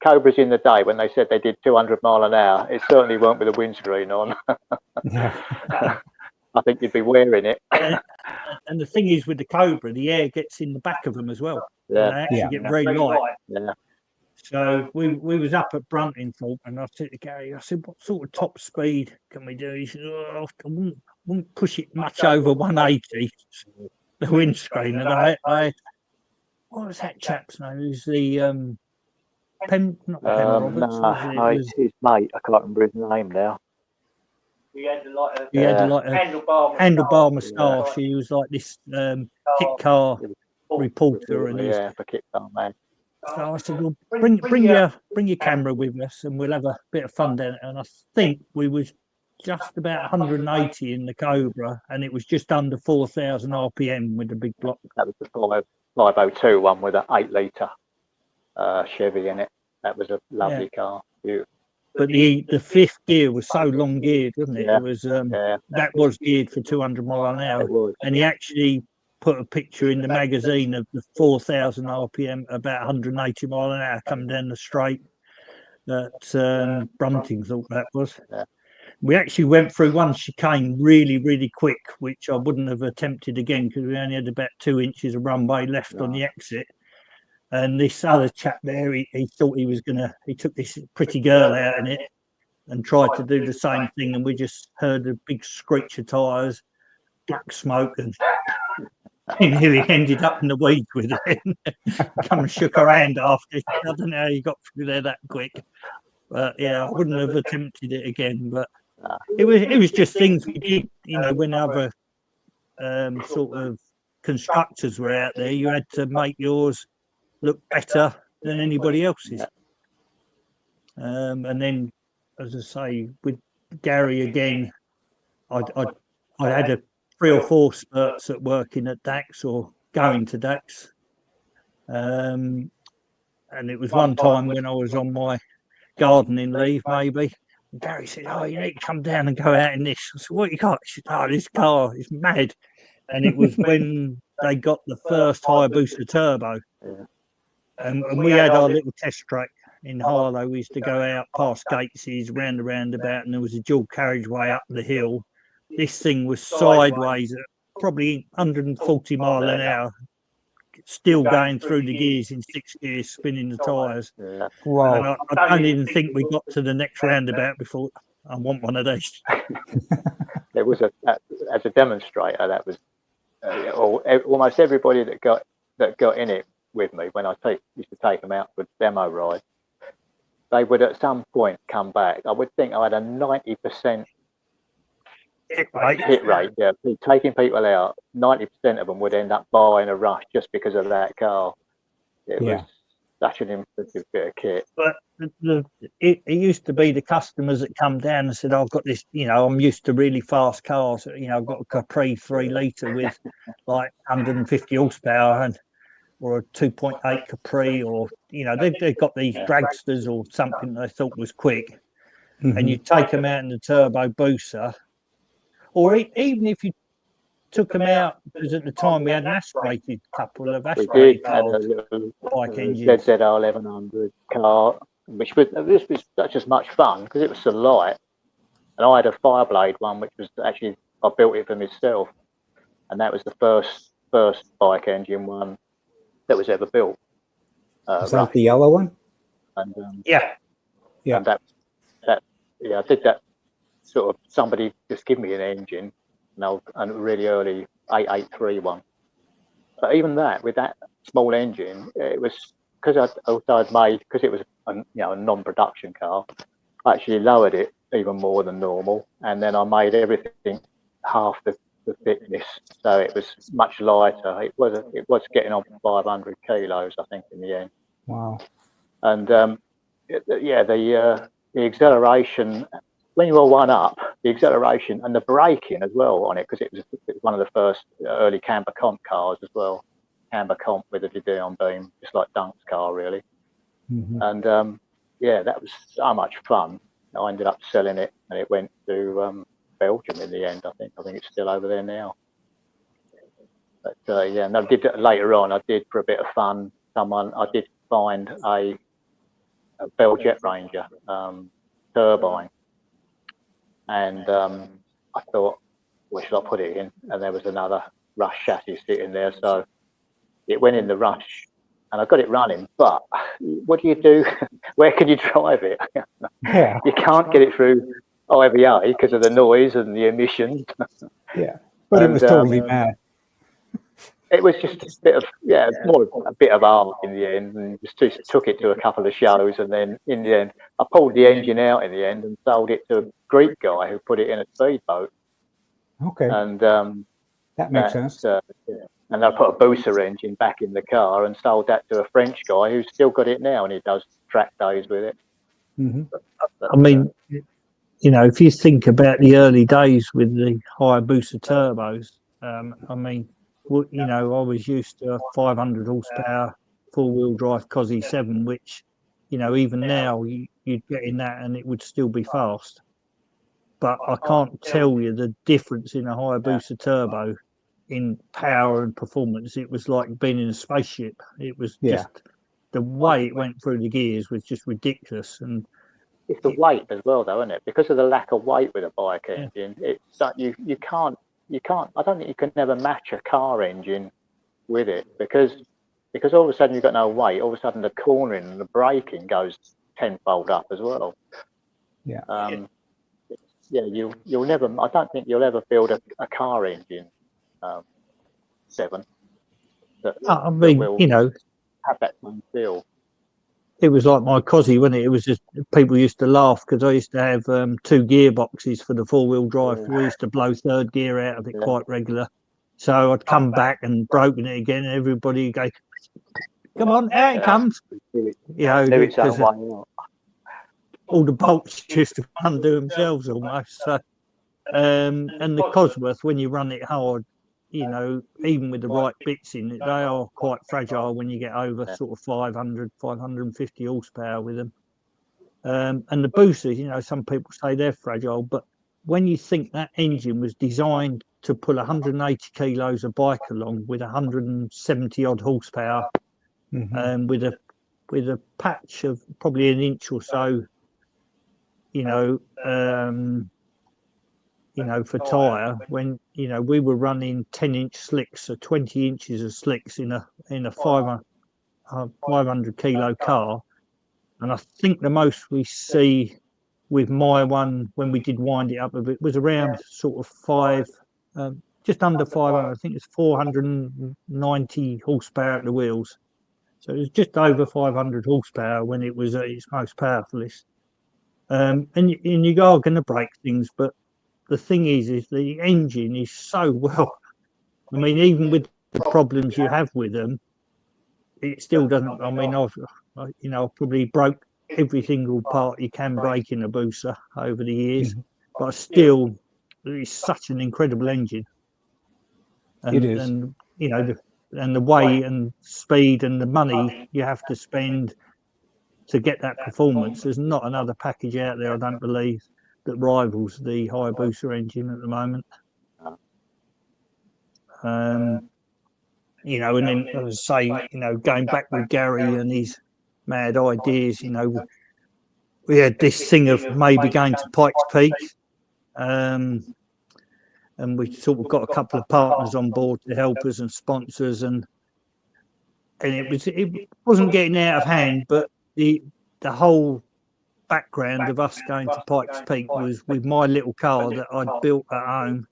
S3: Cobras in the day when they said they did 200 mile an hour, it certainly weren't with a windscreen on. I think you'd be wearing it.
S2: And the thing is, with the Cobra, the air gets in the back of them as well.
S3: Yeah.
S2: And they actually get very light.
S3: Yeah.
S2: So we was up at Bruntingthorpe, and I said to Gary, I said, what sort of top speed can we do? He said, I wouldn't push it much over 180, the windscreen. And I what was that chap's name? It was the not Penn Roberts.
S3: His mate. I can't remember his name now.
S2: He had like a handlebar moustache. He was like this kit car reporter, and
S3: for Kit Car Man.
S2: So I said, well, bring your camera with us, and we'll have a bit of fun down. And I think we was just about 180 in the Cobra, and it was just under 4,000 RPM with the big block.
S3: That was the 502 one with an 8-litre Chevy in it. That was a lovely car. Beautiful.
S2: But the fifth gear was so long geared, wasn't it? It was that was geared for 200 mile an hour, and he actually put a picture in the magazine of the 4,000 RPM, about 180 mile an hour coming down the straight that Bruntingthorpe that was.
S3: Yeah.
S2: We actually went through one chicane really, really quick, which I wouldn't have attempted again because we only had about 2 inches of runway left on the exit. And this other chap there, he thought he took this pretty girl out in it and tried to do the same thing. And we just heard a big screech of tyres, black smoke, and he nearly ended up in the weeds with it. Come and shook her hand after. I don't know how he got through there that quick. But yeah, I wouldn't have attempted it again. But it was just things we did, when other sort of constructors were out there, you had to make yours look better than anybody else's. And then, as I say, with Gary again, I had 3 or 4 spurts at working at DAX or going to DAX. And it was one time when I was on my gardening leave, maybe. And Gary said, "Oh, you need to come down and go out in this." I said, "What you got?" He said, "Oh, this car is mad." And it was when they got the first Hayabusa turbo.
S3: Yeah.
S2: And we had our little test track in Harlow. We used to go out past Gateses, round the roundabout, and there was a dual carriageway up the hill. This thing was sideways at probably 140 mile an hour, still going through the gears in 6 gears, spinning the tyres.
S3: Yeah.
S1: Wow.
S2: And I don't even think we got to the next roundabout before I want one of these.
S3: There was as a demonstrator, that was almost everybody that got in it with me when I used to take them out for demo rides. They would at some point come back. I would think I had a 90% hit rate. Yeah, taking people out, 90% of them would end up buying a rush just because of that car. It was such an impressive bit of kit.
S2: But it used to be the customers that come down and said, "I've got this, I'm used to really fast cars. I've got a Capri 3-litre with like 150 horsepower or a 2.8 Capri, or they've got these dragsters or something they thought was quick." And you take them out in the turbo booster, or even if you took them out because at the time we had an aspirated couple of
S3: We
S2: aspirated
S3: did have a
S2: cars,
S3: little
S2: bike engines.
S3: ZZR 1100 car, which was this was such as much fun because it was so light. And I had a Fireblade one, which was actually I built it for myself, and that was the first bike engine one that was ever built.
S1: Is that the yellow one?
S3: And
S2: Yeah.
S3: and that I did that. Sort of somebody just give me an engine, and a really early 883 one. But even that, with that small engine, it was because I'd made, because it was a non-production car, I actually lowered it even more than normal, and then I made everything half the thickness, so it was much lighter. It was getting on 500 kilos, I think, in the end.
S1: Wow.
S3: And the acceleration, when you were one up, the acceleration and the braking as well on it, because it was one of the first early Camber Comp cars as well. Camber Comp with a Didion beam, just like Duncan's car, really.
S1: Mm-hmm.
S3: And that was so much fun. I ended up selling it, and it went to Belgium in the end. I think it's still over there now. But and I did later on. I did for a bit of fun. I did find a Bell Jet Ranger turbine. And I thought, where should I put it in? And there was another Rush chassis sitting there. So it went in the Rush, and I got it running. But what do you do? Where can you drive it?
S1: Yeah.
S3: You can't get it through IVA because of the noise and the emissions.
S1: Yeah. But it was totally mad.
S3: It was just a bit of, more a bit of art in the end, and just took it to a couple of shows, and then in the end, I pulled the engine out in the end and sold it to a Greek guy who put it in a speedboat.
S1: Okay.
S3: And
S1: that makes sense.
S3: And I put a booster engine back in the car and sold that to a French guy who's still got it now, and he does track days with it.
S1: Mm-hmm.
S2: I mean, if you think about the early days with the Hayabusa turbos, I mean, I was used to a 500 horsepower four-wheel drive Cosy 7, which, even now you'd get in that and it would still be fast. But I can't tell you the difference in a Hayabusa turbo in power and performance. It was like being in a spaceship. It was just the way it went through the gears was just ridiculous. And
S3: it's the weight as well, though, isn't it? Because of the lack of weight with a bike engine, it's you can't. I don't think you can never match a car engine with it because all of a sudden you've got no weight. All of a sudden the cornering and the braking goes tenfold up as well.
S1: Yeah.
S3: You'll never. I don't think you'll ever build a car engine 7.
S2: I mean,
S3: have that same feel.
S2: It was like my Cosy, wasn't it? It was just people used to laugh because I used to have 2 gearboxes for the four-wheel drive. We used to blow third gear out of it quite regular. So I'd come back and broken it again, and everybody would go, "Come on, out it comes!" Because all the bolts used to undo themselves almost. So, and the Cosworth, when you run it hard, even with the right bits in it, they are quite fragile when you get over sort of 500, 550 horsepower with them. And the boosters, some people say they're fragile, but when you think that engine was designed to pull 180 kilos of bike along with 170 odd horsepower, with a patch of probably an inch or so, for tyre, when we were running 10-inch slicks, so 20 inches of slicks in a 500 kilo car, and I think the most we see with my one when we did wind it up a bit was around sort of just under 500. I think it's 490 horsepower at the wheels, so it was just over 500 horsepower when it was at its most powerfulest. And you are going to break things, but the thing is the engine is so well. I mean, even with the problems you have with them, it still doesn't. I mean, I've probably broke every single part you can break in a Busa over the years, but still, it's such an incredible engine. And,
S1: it is,
S2: and the weight and speed and the money you have to spend to get that performance. There's not another package out there, I don't believe, that rivals the Hayabusa engine at the moment. You know, and then as I say, you know, going back with Gary and his mad ideas, you know, we had this thing of maybe going to Pikes Peak, and we sort of got a couple of partners on board to help us and sponsors, and it wasn't getting out of hand, but the whole background of us going to Pikes Peak was with my little car that I'd built at home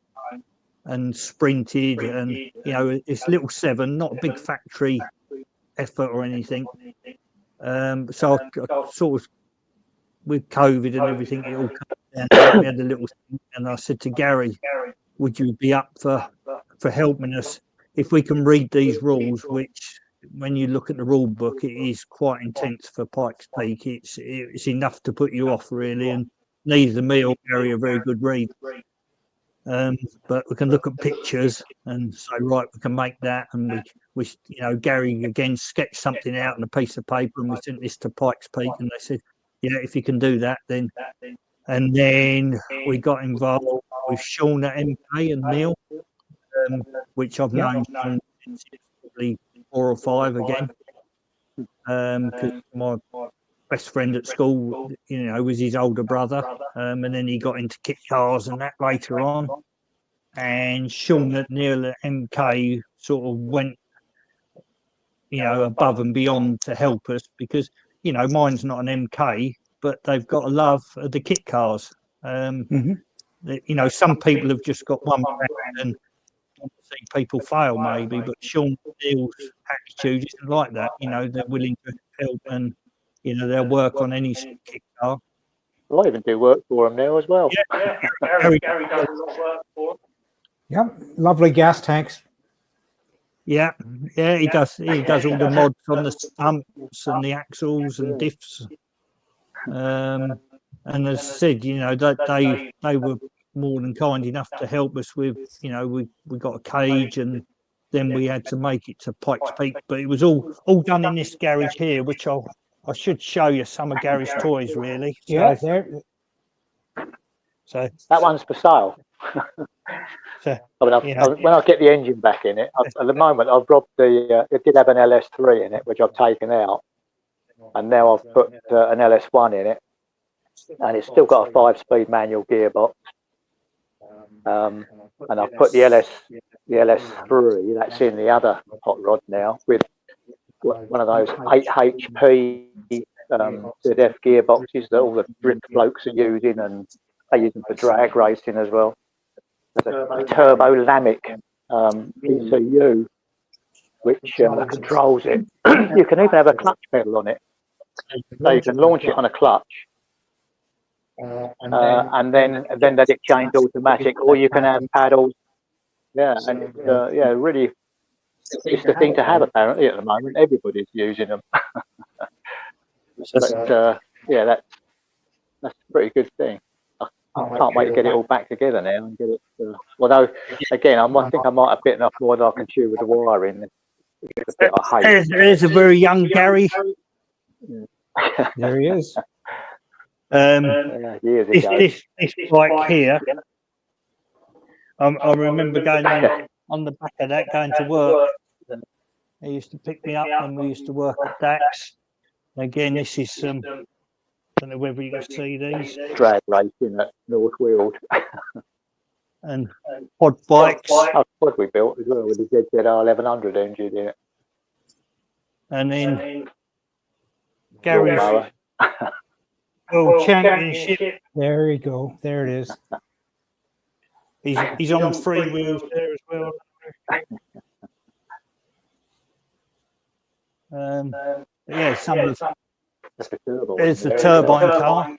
S2: and sprinted, and you know, it's little 7, not a big factory effort or anything. So I sort of, with COVID and everything, it all came down. We had a little thing, and I said to Gary, would you be up for helping us if we can read these rules, which when you look at the rule book, it is quite intense for Pikes Peak. It's enough to put you off, really, and neither me or Gary are very good read. But we can look at pictures and say, right, we can make that, and we you know, Gary again sketched something out on a piece of paper, and we sent this to Pikes Peak, and they said, yeah, if you can do that, then. And then we got involved with Sean at MK and Neil, which I've known Sean since probably 4 or 5 again, because my best friend at school, you know, was his older brother, and then he got into kit cars and that later on. And Sean at Neil at MK sort of went, you know, above and beyond to help us, because, you know, mine's not an MK, but they've got a love of the kit cars. You know, some people have just got one brand and want to see people fail maybe, but Sean Neil's attitude isn't like that. You know, they're willing to help, and you know, they'll work on any kit car.
S3: Well, I even do work for them now as well.
S2: Yeah, Gary does a lot of work for them.
S1: Yep, lovely gas tanks.
S2: Yeah, he does. He does all the mods on the stumps and the axles and diffs. And as I said, you know, that they were more than kind enough to help us with, you know, we got a cage, and then we had to make it to Pikes Peak. But it was all done in this garage here, which I should show you some of Gary's toys, really.
S1: Yeah, there.
S3: So that one's for sale.
S2: So,
S3: I mean, when I get the engine back in it, at the moment I've robbed it did have an LS3 in it, which I've taken out, and now I've put an LS1 in it, and it's still got a 5-speed manual gearbox. And I've put the LS3 that's in the other hot rod now, with one of those 8 HP ZF gearboxes that all the drift blokes are using, and they use them for drag racing as well. There's a turbo Lamic ECU which controls it. You can even have a clutch pedal on it, so you can launch it on a clutch, and then let it change automatic, or you can have paddles. Yeah, and really, it's the thing to have apparently at the moment. Everybody's using them. But yeah, that's a pretty good thing. I can't wait to get it all back together now and get it. Although, again, I think I might have bitten off more than I can chew with the wiring. It's a bit I hate.
S2: There's a very young Gary.
S1: There he is.
S3: Years ago.
S2: This bike here, I remember going on the back of that, going to work. He used to pick me up when we used to work at DAX. Again, this is some. Don't know whether you can see these.
S3: Drag racing at North Weald.
S2: And pod bikes.
S3: Oh, pod we built as well with the ZZR 1100 engine in it.
S2: And then Gary's World Championship.
S1: There you go. There it is.
S2: He's on 3 wheels there as well. Yeah, some of there's the turbine car.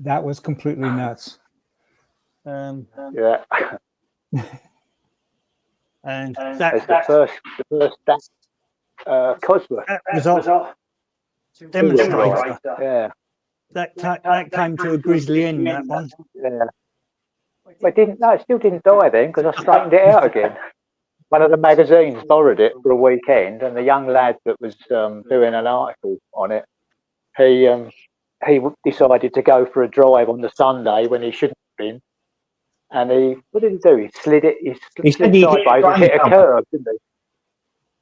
S1: That was completely nuts.
S3: Yeah.
S2: And
S3: that's the first DAX Cosworth.
S2: That was our demonstrator.
S3: Yeah.
S2: That came to a grisly end, that one.
S3: Yeah. But it still didn't die then, because I straightened it out again. One of the magazines borrowed it for a weekend, and the young lad that was doing an article on it, he decided to go for a drive on the Sunday when he shouldn't have been, And what did he do? He slid it.
S2: He
S3: Slid
S2: said he hit
S3: sideways and
S2: the
S3: hit a
S2: bump.
S3: curve, didn't he?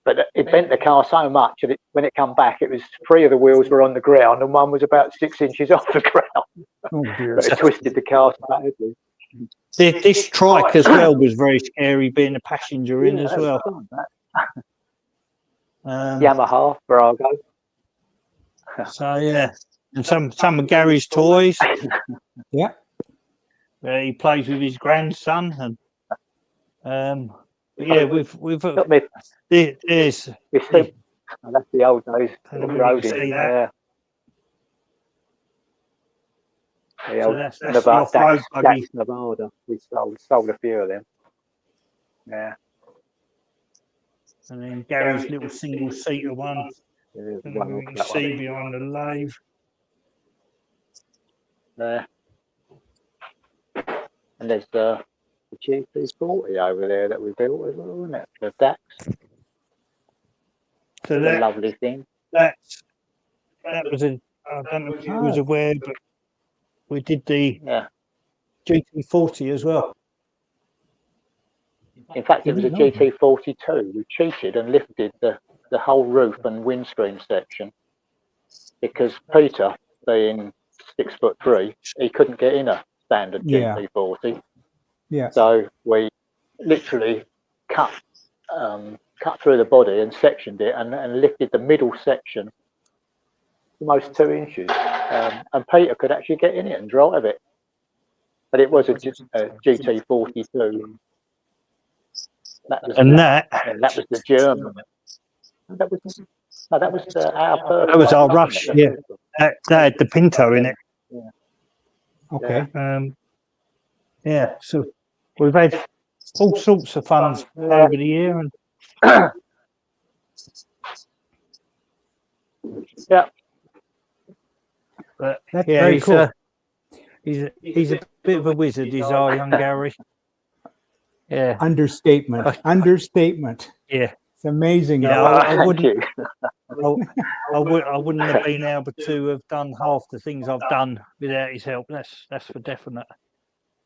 S3: But it bent the car so much that when it come back, it was 3 of the wheels were on the ground and one was about 6 inches off the ground.
S1: Oh dear.
S3: But it twisted the car so badly.
S2: This trike as well was very scary, being a passenger in as well.
S3: Yamaha Brago.
S2: So yeah, and some of Gary's toys.
S1: Yeah.
S2: He plays with his grandson, and yeah, we've there's
S3: that's the old days.
S2: Can you see that?
S3: Yeah. The
S2: So
S3: old
S2: that's the
S3: Nevada,
S2: off-road buggy.
S3: DAX Nevada. We sold a few of them. Yeah.
S2: And then Gary's little single-seater one.
S3: There's
S2: And
S3: one
S2: you
S3: off
S2: can
S3: that
S2: see
S3: one.
S2: behind the lathe.
S3: There. And there's the GT40 over there that we built as well, isn't it? The DAX.
S2: So
S3: It's a lovely thing.
S2: that was a, I don't know if you was aware, but we did the GT40 as well.
S3: In fact, it was a GT42. We cheated and lifted the whole roof and windscreen section because Peter, being 6'3", he couldn't get in a standard GT40.
S1: Yeah.
S3: So we literally cut through the body and sectioned it and lifted the middle section almost 2 inches. And Peter could actually get in it and drive it. But it was a GT42. That was the German. That was
S2: our Rush. Yeah, that had the Pinto in it.
S3: Yeah.
S1: Okay.
S2: Yeah. So we've had all sorts of fun over the year, and but
S1: That's
S2: yeah,
S1: very cool.
S2: He's a bit of a wizard, is our young Gary. Yeah.
S1: Understatement. Understatement.
S2: Yeah.
S1: It's amazing.
S2: Yeah, I wouldn't have been able to have done half the things I've done without his help. That's for definite.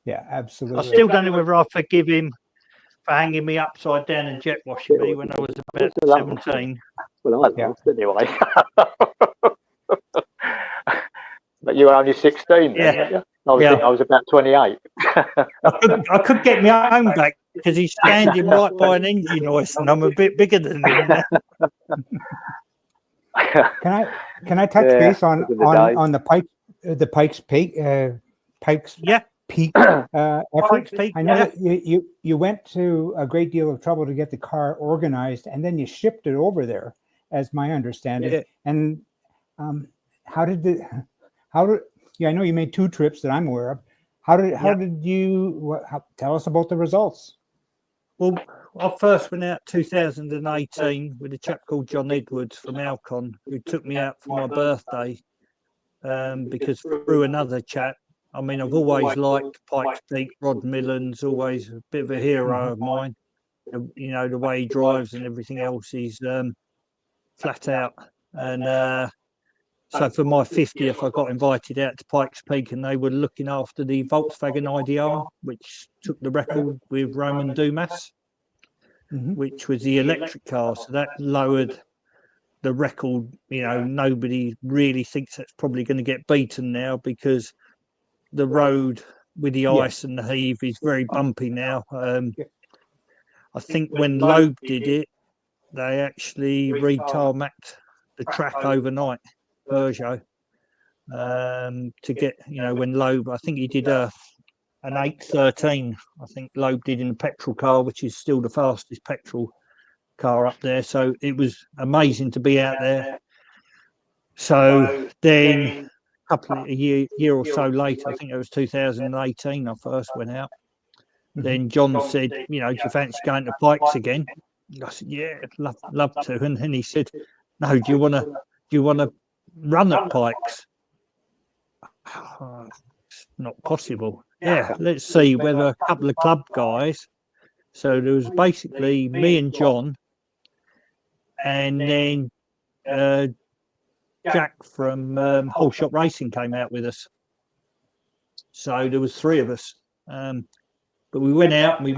S1: Yeah, absolutely.
S2: I still don't know whether I forgive him for hanging me upside down and jet washing me when I was about 17.
S3: Well, I was anyway. But you were only 16 then, weren't you? I was about 28.
S2: I could get my own back because he's standing right by an engine hoist and I'm a bit bigger than him now.
S1: Can I touch base on the Pikes Peak Peak effort?
S2: Pikes Peak,
S1: I know that you went to a great deal of trouble to get the car organized and then you shipped it over there, as my understanding.
S2: Yeah.
S1: And I know you made 2 trips that I'm aware of. How did you tell us about the results?
S2: Well, I first went out 2018 with a chap called John Edwards from Alcon, who took me out for my birthday. Because through another chap, I mean, I've always liked Pikes Peak. Rod Millen's always a bit of a hero of mine. You know, the way he drives and everything else, he's flat out. And so for my 50th, I got invited out to Pikes Peak, and they were looking after the Volkswagen IDR, which took the record with Roman Dumas, which was the electric car. So that lowered the record. You know, nobody really thinks that's probably going to get beaten now because the road with the ice and the heave is very bumpy now. I think when Loeb did it, they actually re-tarmacked the track overnight. Peugeot to get, you know, when Loeb, I think he did an 813. I think Loeb did in a petrol car, which is still the fastest petrol car up there. So it was amazing to be out there. So then a year or so later, I think it was 2018, I first went out. Then John said, you know, do you fancy going to Pikes again? I said, yeah, love to. And then he said, no, do you want to run at Pikes? It's not possible. Yeah, let's see whether a couple of club guys. So there was basically me and John, and then Jack from Whole Shop Racing came out with us. So there was 3 of us. But we went out and we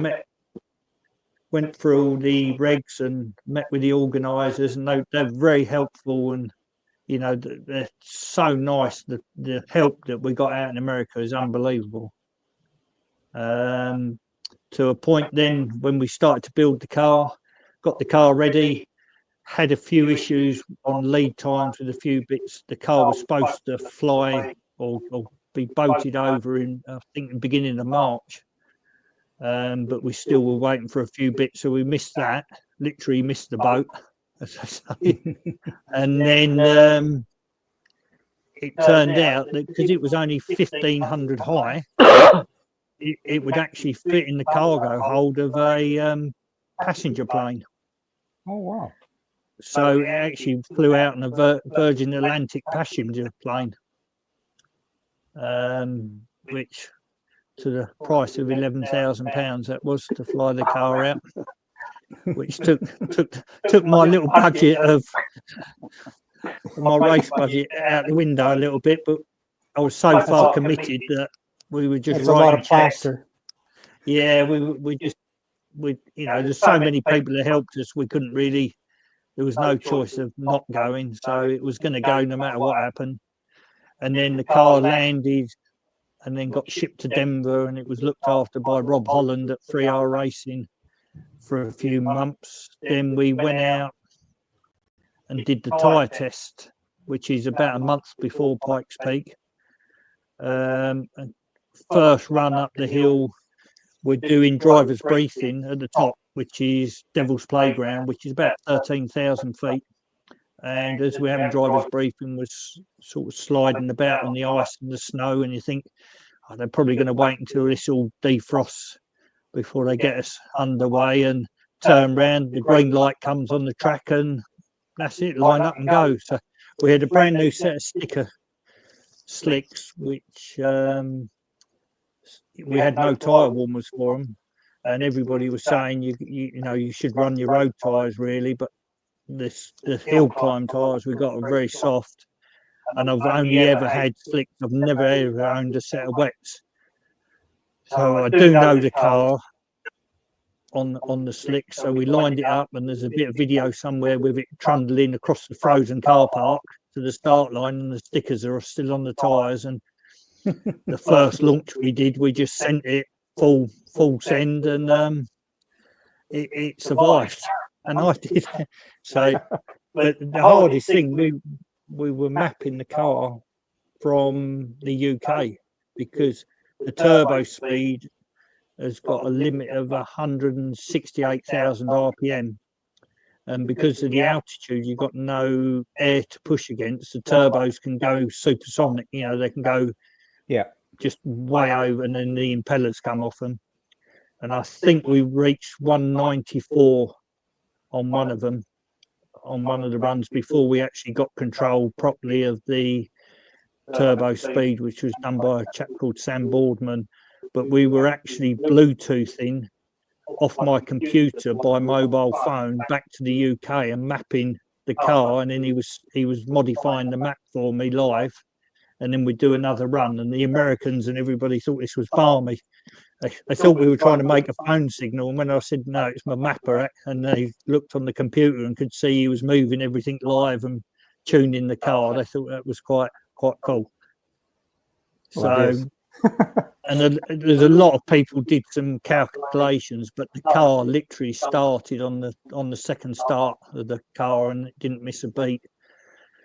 S2: went through all the regs and met with the organisers, and they're very helpful, and you know, they're so nice. The help that we got out in America is unbelievable. To a point then when we started to build the car, got the car ready, had a few issues on lead times with a few bits. The car was supposed to fly or be boated over in, I think, the beginning of March. But we still were waiting for a few bits, so we missed that, literally missed the boat, as I say. And then it turned out that because it was only 1,500 high, it would actually fit in the cargo hold of a passenger plane.
S1: Oh, wow.
S2: So it actually flew out in a Virgin Atlantic passenger plane, which to the price of £11,000 that was to fly the car out, which took my little budget of my race budget out the window a little bit. But I was so far committed that we were just
S1: That's a lot of
S2: checks.
S1: plaster.
S2: Yeah, we you know, there's so many people that helped us. We couldn't really. There was no choice of not going, so it was going to go no matter what happened. And then the car landed and then got shipped to Denver, and it was looked after by Rob Holland at 3R Racing for a few months. Then we went out and did the tyre test, which is about a month before Pikes Peak. And first run up the hill, we're doing driver's briefing at the top, which is Devil's Playground, which is about 13,000 feet. And as we're having driver's briefing, we're sort of sliding about on the ice and the snow, and you think, oh, they're probably going to wait until this all defrosts before they get us underway, and turn round, the green light comes on the track, and that's it, line up and go. So we had a brand new set of sticker slicks, which we had no tyre warmers for them, and everybody was saying you know you should run your road tyres really, but the hill climb tyres we got are very soft, and I've only ever had slicks. I've never ever owned a set of wets, so I do know the car on the slicks. So we lined it up, and there's a bit of video somewhere with it trundling across the frozen car park to the start line, and the stickers are still on the tyres. And the first launch we did, we just sent it full send, and it survived, and I did. So, but the hardest thing, we were mapping the car from the UK, because the turbo speed has got a limit of 168,000 RPM, and because of the altitude, you've got no air to push against. The turbos can go supersonic, you know, they can go just way over, and then the impellers come off them. And I think we reached 194 on one of them, on one of the runs, before we actually got control properly of the turbo speed, which was done by a chap called Sam Boardman. But we were actually Bluetoothing off my computer by mobile phone back to the UK and mapping the car, and then he was modifying the map for me live, and then we'd do another run. And the Americans and everybody thought this was balmy. They thought we were trying to make a phone signal, and when I said no, it's my mapper, and they looked on the computer and could see he was moving everything live and tuning the car, they thought that was quite cool. So and there's a lot of people did some calculations, but the car literally started on the second start of the car, and it didn't miss a beat.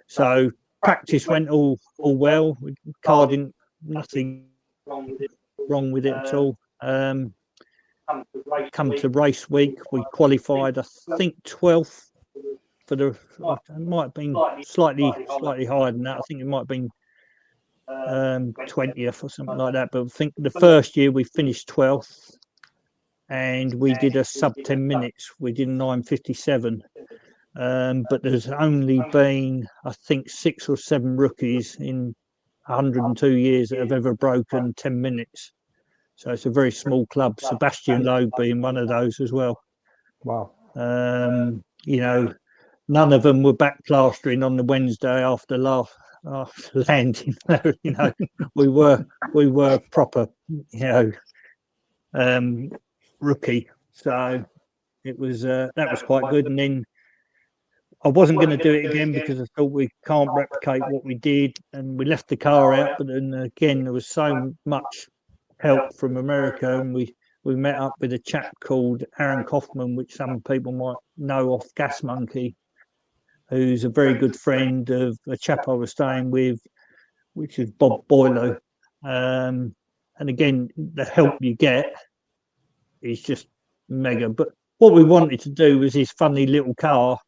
S2: So practice went all well. The car didn't, nothing wrong with it at all. Come to race week, we qualified, I think 12th for the. It might have been slightly higher than that. I think it might have been 20th or something like that. But I think the first year we finished 12th, and we did a sub 10 minutes. We did 9:57. But there's only been, I think, 6 or 7 rookies in 102 years that have ever broken 10 minutes. So it's a very small club. Sebastian Loeb being one of those as well.
S1: Wow.
S2: You know, none of them were back plastering on the Wednesday after landing. You know, we were proper, you know, rookie. So it was that was quite good. And then I wasn't going to do it again because I thought we can't replicate what we did, and we left the car out. But then again, there was so much help from America, and we met up with a chap called Aaron Kaufman, which some people might know off Gas Monkey, who's a very good friend of a chap I was staying with, which is Bob Boileau. And again, the help you get is just mega. But what we wanted to do was this funny little car.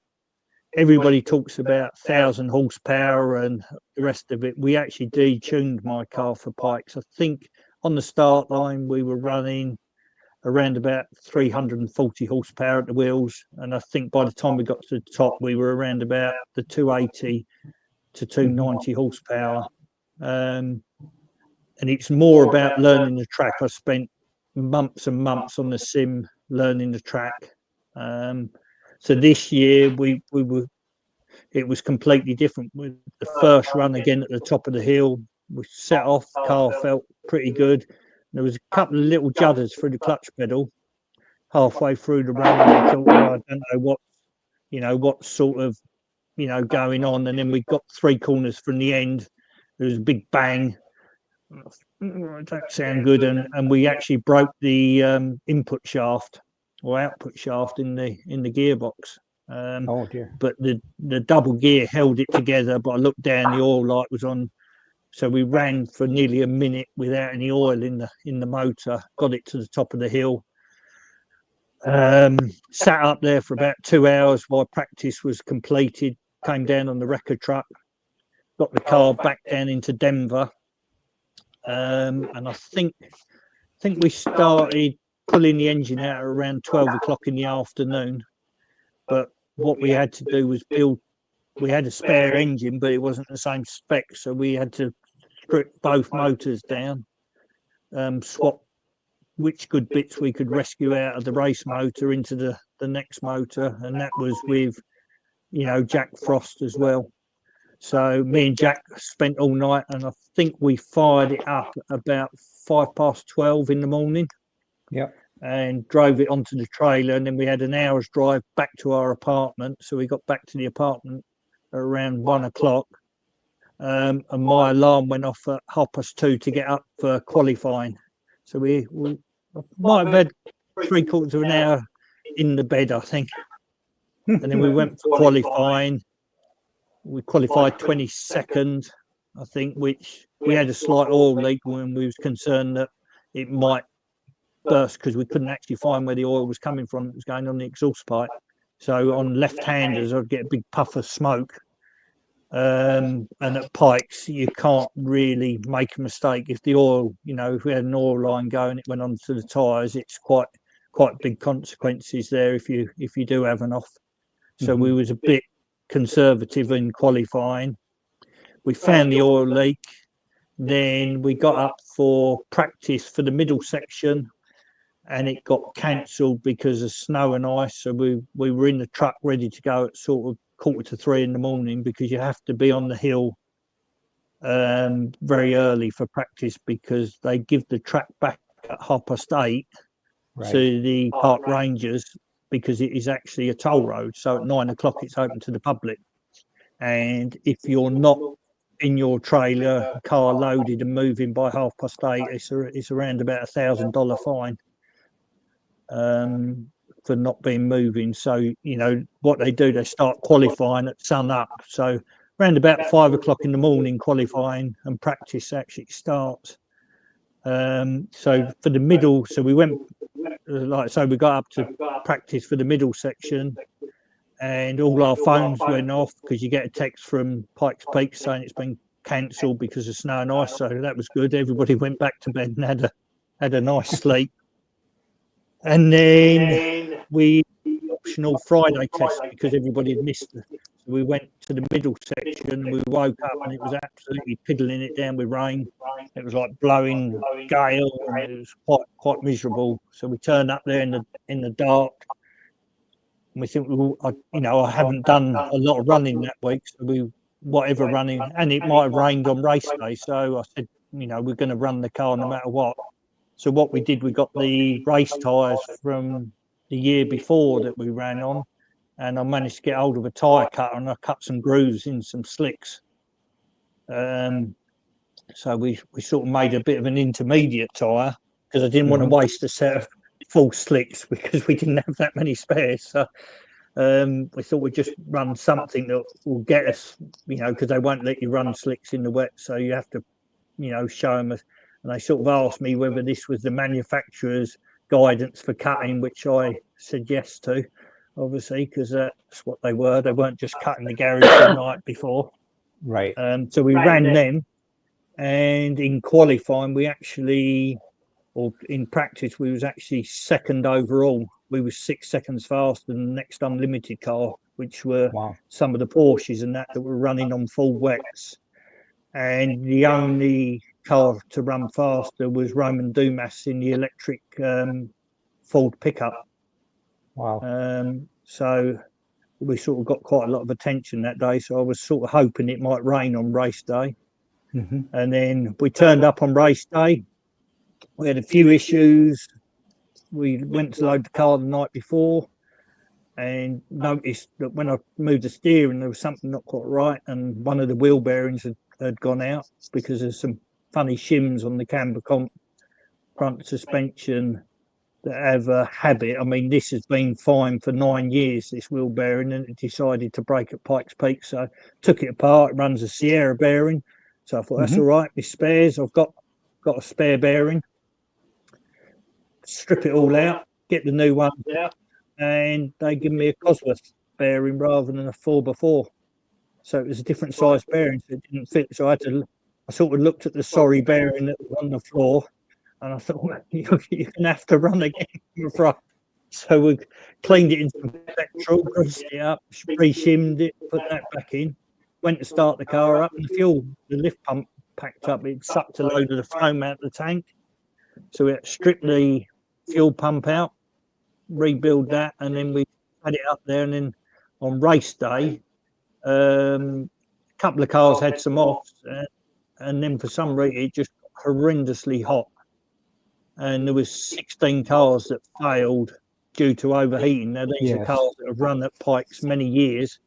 S2: Everybody talks about 1,000 horsepower and the rest of it. We actually detuned my car for Pikes. I think on the start line we were running around about 340 horsepower at the wheels, and I think by the time we got to the top we were around about the 280 to 290 horsepower. And it's more about learning the track. I spent months and months on the sim learning the track. So this year it was completely different. With the first run again at the top of the hill, we set off, the car felt pretty good. There was a couple of little judders through the clutch pedal halfway through the run, and we thought, oh, I don't know what sort of, going on. And then we got 3 corners from the end. There was a big bang. It don't sound good, and we actually broke the input shaft or output shaft in the gearbox.
S1: Oh dear!
S2: But the double gear held it together. But I looked down, the oil light was on, so we ran for nearly a minute without any oil in the motor. Got it to the top of the hill. Sat up there for about 2 hours while practice was completed. Came down on the record truck, got the car back down into Denver, and I think we started pulling the engine out around 12 o'clock in the afternoon. But what we had to do was build. We had a spare engine, but it wasn't the same spec, so we had to strip both motors down, swap which good bits we could rescue out of the race motor into the next motor, and that was with Jack Frost as well. So me and Jack spent all night, and I think we fired it up about 12:05 in the morning.
S1: Yeah.
S2: And drove it onto the trailer, and then we had an hour's drive back to our apartment. So we got back to the apartment at around 1 o'clock, and my alarm went off at 2:30 to get up for qualifying. So we might have had 3/4 of an hour in the bed, I think. And then we went for qualifying. We qualified 22nd, I think, which we had a slight oil leak when we was concerned that it might burst because we couldn't actually find where the oil was coming from. It was going on the exhaust pipe. So on left-handers, I'd get a big puff of smoke. And at Pikes, you can't really make a mistake. If the oil, if we had an oil line going, it went onto the tyres, it's quite big consequences there if you do have an off. So we was a bit conservative in qualifying. We found the oil leak. Then we got up for practice for the middle section, and it got cancelled because of snow and ice. So we were in the truck ready to go at sort of 2:45 in the morning, because you have to be on the hill very early for practice, because they give the track back at 8:30 to the park rangers, because it is actually a toll road. So at 9 o'clock it's open to the public, and if you're not in your trailer, car loaded and moving by 8:30, it's around about $1,000 fine for not being moving. So what they do, they start qualifying at sun up. So around about 5 o'clock in the morning, qualifying and practice actually starts. So for the middle, so we went we got up to practice for the middle section, and all our phones went off because you get a text from Pikes Peak saying it's been cancelled because of snow and ice. So that was good. Everybody went back to bed and had a nice sleep. And then we optional Friday test because everybody had missed it. So we went to the middle section. We woke up and it was absolutely piddling it down with rain. It was like blowing gale, and it was quite miserable. So we turned up there in the dark. And we think, I haven't done a lot of running that week, so whatever running, and it might have rained on race day. So I said, we're going to run the car no matter what. So what we did, we got the race tyres from the year before that we ran on, and I managed to get hold of a tyre cutter and I cut some grooves in some slicks. So we sort of made a bit of an intermediate tyre because I didn't want to waste a set of full slicks because we didn't have that many spares. So we thought we'd just run something that will get us, you know, because they won't let you run slicks in the wet. So you have to, you know, show them. And they sort of asked me whether this was the manufacturer's guidance for cutting, which I said yes to, obviously, because that's what they were. They weren't just cutting the garage the night before.
S1: Right.
S2: So we ran them. And in qualifying, we actually, or in practice, we was actually second overall. We were 6 seconds faster than the next unlimited car, which were some of the Porsches and that were running on full wets. And the only car to run faster was Roman Dumas in the electric Ford pickup.
S1: Wow.
S2: So we sort of got quite a lot of attention that day. So I was sort of hoping it might rain on race day. And then we turned up on race day. We had a few issues. We went to load the car the night before and noticed that when I moved the steering, there was something not quite right. And one of the wheel bearings had gone out because there's some funny shims on the camber front suspension that have a habit. I mean, this has been fine for 9 years, this wheel bearing, and it decided to break at Pikes Peak. So I took it apart. It runs a Sierra bearing. So I thought, that's all right, my spares. I've got a spare bearing. Strip it all out, get the new ones out, and they give me a Cosworth bearing rather than a 4x4. So it was a different size bearing, so it didn't fit. So I sort of looked at the sorry bearing that was on the floor, and I thought, well, you're going to have to run again from the front. So we cleaned it into petrol, greased it up, re-shimmed it, put that back in. Went to start the car up, and the lift pump packed up. It sucked a load of the foam out of the tank. So we stripped the fuel pump out, rebuild that, and then we had it up there. And then on race day, a couple of cars had some offs, and then for some reason it just got horrendously hot. And there was 16 cars that failed due to overheating. Now these are cars that have run at Pikes many years,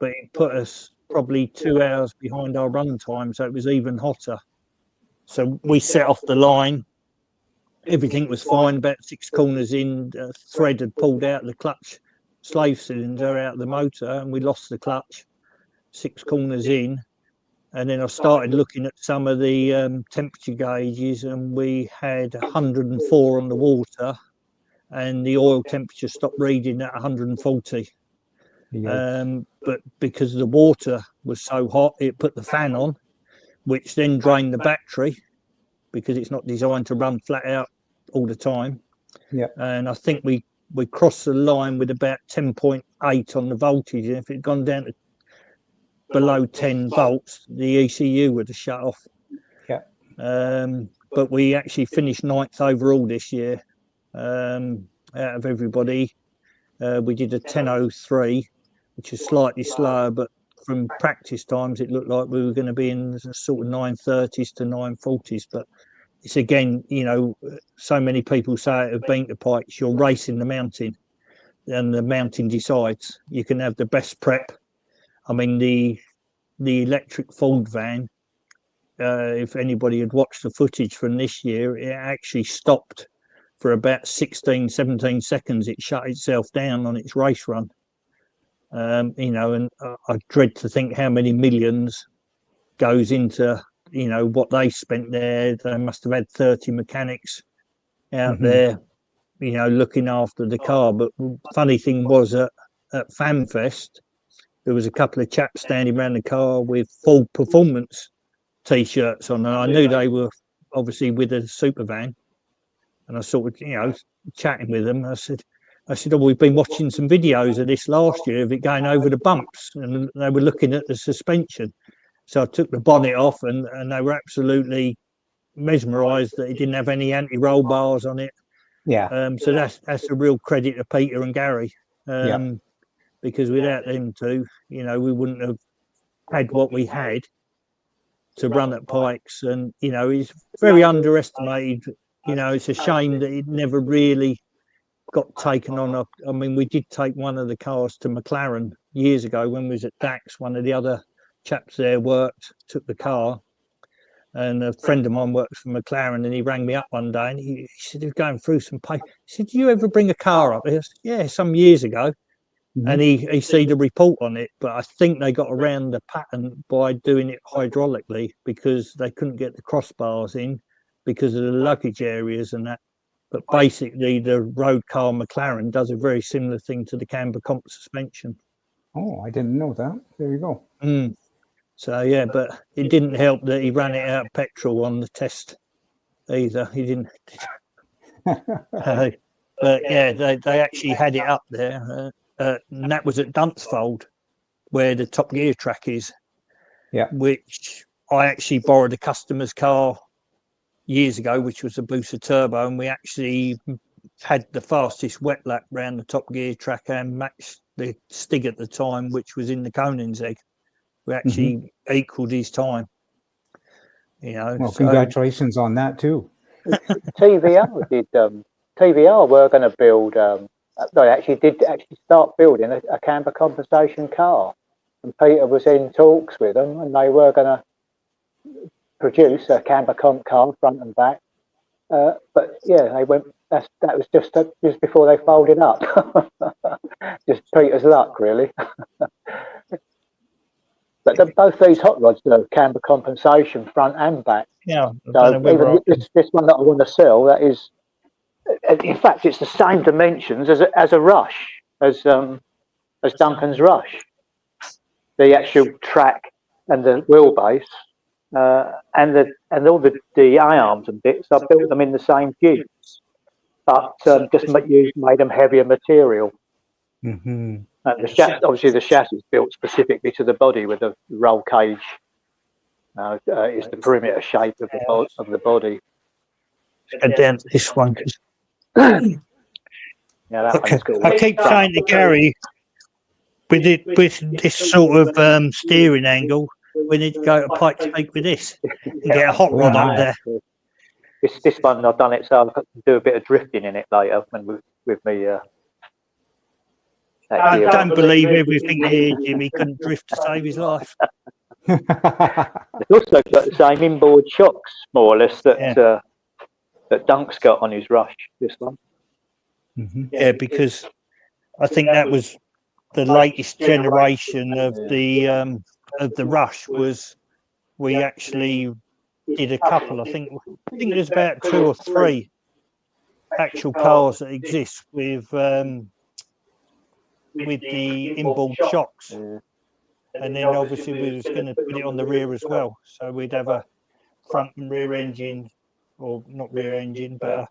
S2: but it put us probably 2 hours behind our run time, so it was even hotter. So we set off the line. Everything was fine. About 6 corners in, thread had pulled out the clutch slave cylinder out of the motor, and we lost the clutch 6 corners in. And then I started looking at some of the temperature gauges, and we had 104 on the water, and the oil temperature stopped reading at 140. But because the water was so hot, it put the fan on, which then drained the battery because it's not designed to run flat out all the time. And I think we crossed the line with about 10.8 on the voltage, and if it had gone down to below 10 volts, the ECU would have shut off. But we actually finished 9th overall this year. Out of everybody, we did a 10:03, which is slightly slower, but from practice times it looked like we were going to be in the sort of 9:30s to 9:40s. But it's, again, you know, so many people say it have been to Pikes, you're racing the mountain and the mountain decides. You can have the best prep. I mean, the electric Ford van, if anybody had watched the footage from this year, it actually stopped for about 16, 17 seconds. It shut itself down on its race run. You know, and I dread to think how many millions goes into, you know, what they spent there. They must have had 30 mechanics out there, you know, looking after the car. But funny thing was, at FanFest, there was a couple of chaps standing around the car with full performance T-shirts on, and I knew they were obviously with a super van. And I sort of, you know, chatting with them. I said, oh, we've been watching some videos of this last year of it going over the bumps, and they were looking at the suspension. So I took the bonnet off, and they were absolutely mesmerised that it didn't have any anti-roll bars on it. So that's a real credit to Peter and Gary, because without them two, you know, we wouldn't have had what we had to run at Pikes. And, you know, he's very underestimated you know, it's a shame that it never really got taken on. I mean, we did take one of the cars to McLaren years ago when we was at DAX. One of the other chaps there took the car, and a friend of mine works for McLaren, and he rang me up one day and he said he was going through some paper. He said, "Do you ever bring a car up?" I said, "Yeah, some years ago." And he see the report on it, but I think they got around the patent by doing it hydraulically because they couldn't get the crossbars in because of the luggage areas and that. But basically, the road car McLaren does a very similar thing to the camber comp suspension.
S1: Oh, I didn't know that. There you go.
S2: So yeah, but it didn't help that he ran it out of petrol on the test either. He didn't. But yeah, they actually had it up there. And that was at Dunsfold, where the Top Gear track is.
S1: Yeah.
S2: Which I actually borrowed a customer's car years ago, which was a Booster Turbo, and we actually had the fastest wet lap round the Top Gear track and matched the Stig at the time, which was in the Koenigsegg. We actually equalled his time. You know.
S1: Well, congratulations on that too.
S3: TVR did. TVR were going to build. They actually did start building a camber compensation car, and Peter was in talks with them, and they were going to produce a camber comp car front and back. But yeah, they went. That was just before they folded up. Just Peter's luck, really. But both these hot rods are camber compensation front and back.
S2: Yeah.
S3: So even this one that I want to sell, that is. In fact, it's the same dimensions as a Rush, as Duncan's Rush. The actual track and the wheelbase, and all the A-arms and bits. I built them in the same jigs, but just made them heavier material. And obviously the chassis is built specifically to the body with the roll cage. Is the perimeter shape of the body.
S2: And then this one.
S3: Yeah,
S2: okay. I keep trying to carry with this sort of steering angle. We need to go to Pikes Peak with this and get a hot rod up there.
S3: This one I've done it so I can do a bit of drifting in it later when with me.
S2: I don't believe everything here, Jimmy. Couldn't drift to save his life.
S3: It's also got the same inboard shocks, more or less, that Dunk's got on his Rush. This one.
S2: Yeah, because I think that was the latest generation of the Rush. Was we actually did a couple? I think there's about 2 or 3 actual cars that exist with the inboard shocks, and then obviously we was going to put it on the rear as well, so we'd have a front and rear engine, or not rear engine, but a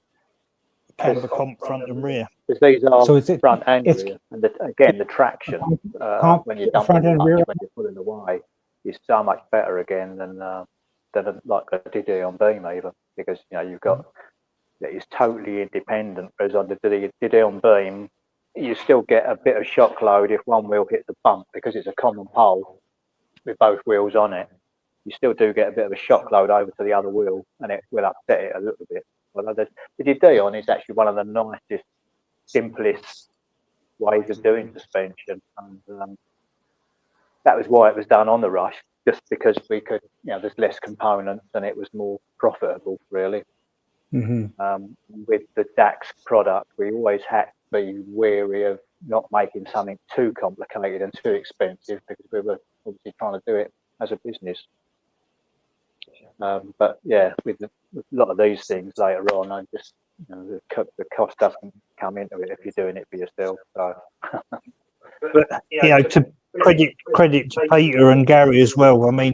S2: camber comp front and rear.
S3: Because these are front and rear, and the traction when you're dumping the rear, when you're pulling away, is so much better again than like a DD on beam even, because you've got it's totally independent. Whereas on the DD on beam, you still get a bit of shock load if one wheel hits a bump, because it's a common pole with both wheels on it. You still do get a bit of a shock load over to the other wheel, and it will upset it a little bit. Well, the DD on is actually one of the nicest, simplest ways of doing suspension, and that was why it was done on the Rush, just because we could, there's less components and it was more profitable, really. With the DAX product, we always had to be wary of not making something too complicated and too expensive, because we were obviously trying to do it as a business. But yeah, with a lot of these things later on, I just the cost doesn't come into it if you're doing it for yourself. So.
S2: But to credit to Peter and Gary as well. I mean,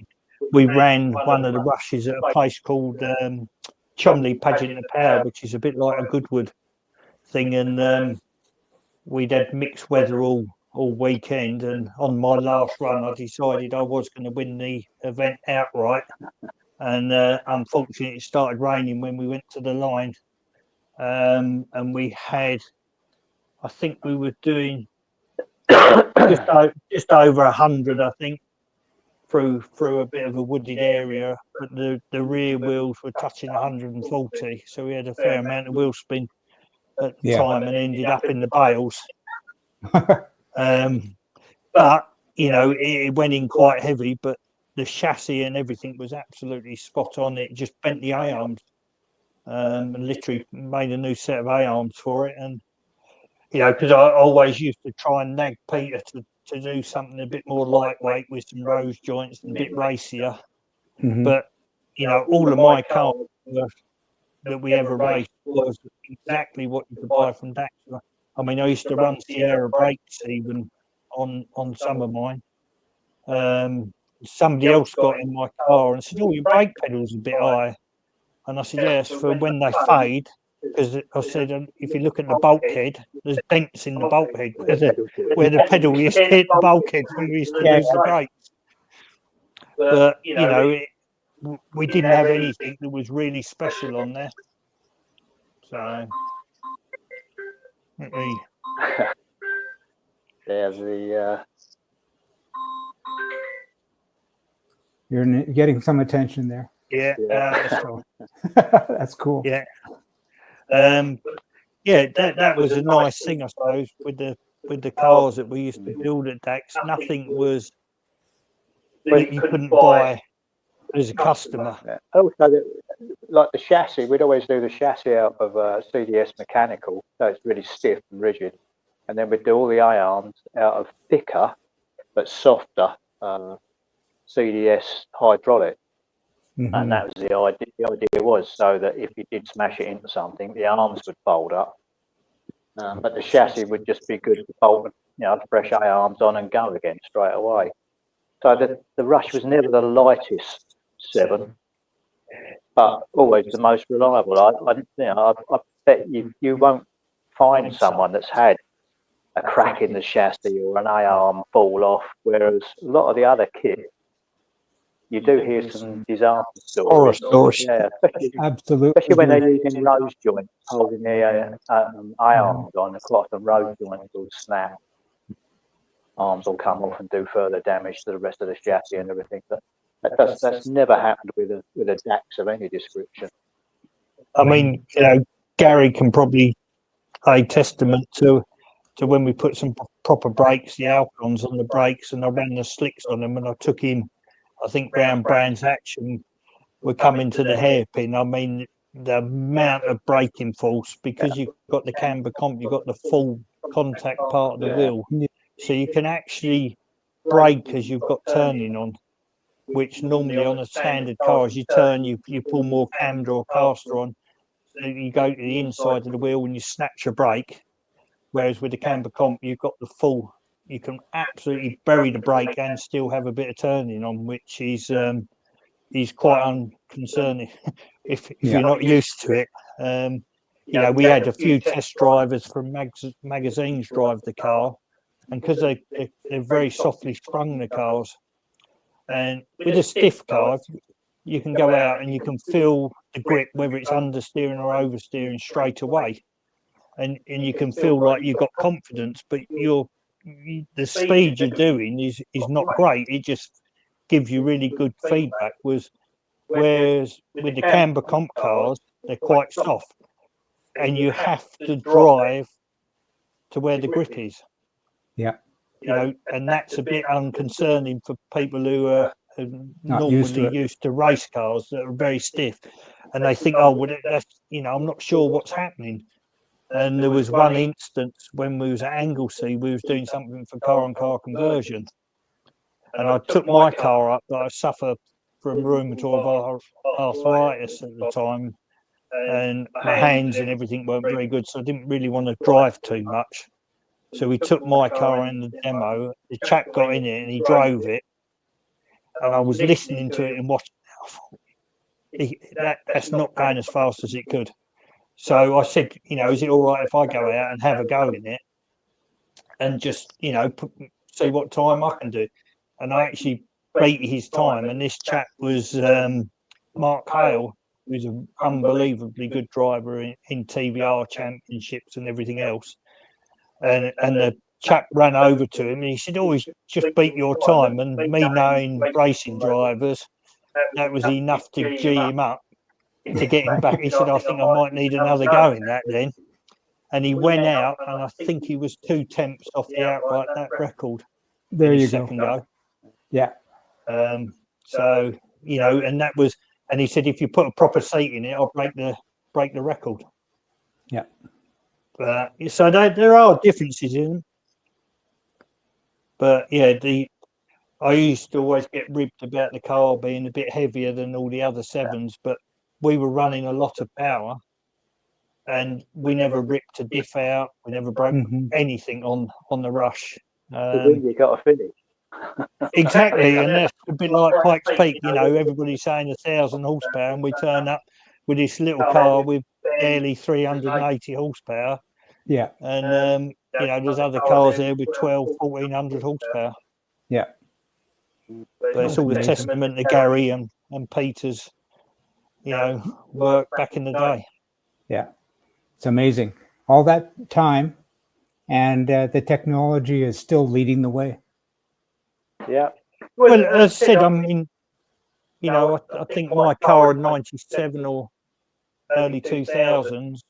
S2: we ran one of the Rushes at a place called Chumley Pageant of Power, which is a bit like a Goodwood thing, and we'd had mixed weather all weekend. And on my last run, I decided I was going to win the event outright. And unfortunately, it started raining when we went to the line, and we had, I think we were doing just over 100, I think, through a bit of a wooded area, but the rear wheels were touching 140, so we had a fair amount of wheel spin at the time and ended up in the bales. But you know, it went in quite heavy, but the chassis and everything was absolutely spot on. It just bent the A-arms, and literally made a new set of A-arms for it. And you know, because I always used to try and nag Peter to do something a bit more lightweight with some rose joints and a bit racier. But you know, all of my cars that we ever raced was exactly what you could buy from DAX. I mean, I used to run Sierra brakes even on some of mine. Somebody else got in my car and said, "Oh, your brake pedal's a bit high." And I said, "Yes, for when they fade." Because I said, if you look at the bulkhead, there's dents in the bulkhead where the pedal used to hit the bulkhead when we used to lose the brakes. But you know, we didn't have anything that was really special on there. So, let me.
S3: There's the.
S1: You're getting some attention there.
S2: Yeah, that's cool.
S1: That's cool.
S2: Yeah. Yeah, that was a nice thing, I suppose, with the cars that we used to build at DAX. Nothing was that you couldn't buy as a customer.
S3: Also, like the chassis, we'd always do the chassis out of CDS mechanical, so it's really stiff and rigid, and then we'd do all the A-arms out of thicker but softer CDS hydraulic. And that was the idea. The idea was so that if you did smash it into something, the arms would fold up, but the chassis would just be good to bolt, you know, fresh A-arms on and go again straight away. So the Rush was never the lightest 7, but always the most reliable. I bet you won't find someone that's had a crack in the chassis or an A-arm fall off, whereas a lot of the other kit, you do hear some disaster stories. Yeah,
S1: absolutely.
S3: Especially when they're using rose joints, holding the A-arms on, the cloth and rose joints will snap. Arms will come off and do further damage to the rest of the chassis and everything. But that's never happened with a DAX of any description.
S2: I mean, you know, Gary can probably pay testament to when we put some proper brakes, the Alcons on the brakes, and I ran the slicks on them, and I took him, I think, round Brands Action. We're coming to the hairpin. I mean, the amount of braking force, because you've got the camber comp, you've got the full contact part of the wheel, so you can actually brake as you've got turning on, which normally on a standard car, as you turn, you pull more camber or caster on, so you go to the inside of the wheel and you snatch your brake. Whereas with the camber comp, you've got the full, you can absolutely bury the brake and still have a bit of turning on, which is quite unconcerning if you're not used to it. You know, we had a few test drivers from magazines drive the car, and because they're very softly sprung, the cars, and with a stiff car, you can go out and you can feel the grip, whether it's understeering or oversteering, straight away. And you can feel like you've got confidence, but the speed you're doing is not great. It just gives you really good feedback. Whereas with the camber comp cars, they're quite soft, and you have to drive to where the grip is.
S1: Yeah,
S2: you know, and that's a bit unconcerning for people who are normally used to race cars that are very stiff, and they think, oh, well, that's, you know, I'm not sure what's happening. And there was one instance when we was at Anglesey, we was doing something for car-on-car conversion, and I took my car up, but I suffer from rheumatoid arthritis at the time, and my hands and everything weren't very good, so I didn't really want to drive too much. So we took my car in the demo, the chap got in it and he drove it, and I was listening to it and watching it. That's not going as fast as it could. So I said, you know, is it all right if I go out and have a go in it and just, you know, see what time I can do? And I actually beat his time. And this chap was Mark Hale, who's an unbelievably good driver in TVR championships and everything else. And chap ran over to him and he said, "Oh, he's just beat your time." And me knowing racing drivers, that was enough to G him up to get him back. He said, "I think I might need another go in that then." And he went out, and I think he was 2 tenths off the outright that record.
S1: There you
S2: second
S1: go.
S2: go.
S1: Yeah.
S2: So and that was, and he said, "If you put a proper seat in it, I'll break the record."
S1: Yeah.
S2: So there are differences in them. But yeah, I used to always get ribbed about the car being a bit heavier than all the other sevens, but we were running a lot of power, and we never ripped a diff out. We never broke anything on the rush.
S3: You got to finish.
S2: Exactly, and that's a bit like Pikes Peak. Everybody's saying 1,000 horsepower, and we turn up with this little car with barely 380 horsepower.
S1: Yeah.
S2: And there's other cars there with 1,200-1,400 horsepower.
S1: Yeah.
S2: But it's all a testament to Gary and Peter's, work back in the day.
S1: Yeah. It's amazing. All that time, and the technology is still leading the way.
S3: Yeah.
S2: Well, as I said, I mean, I think my car in 97 or early 2000s,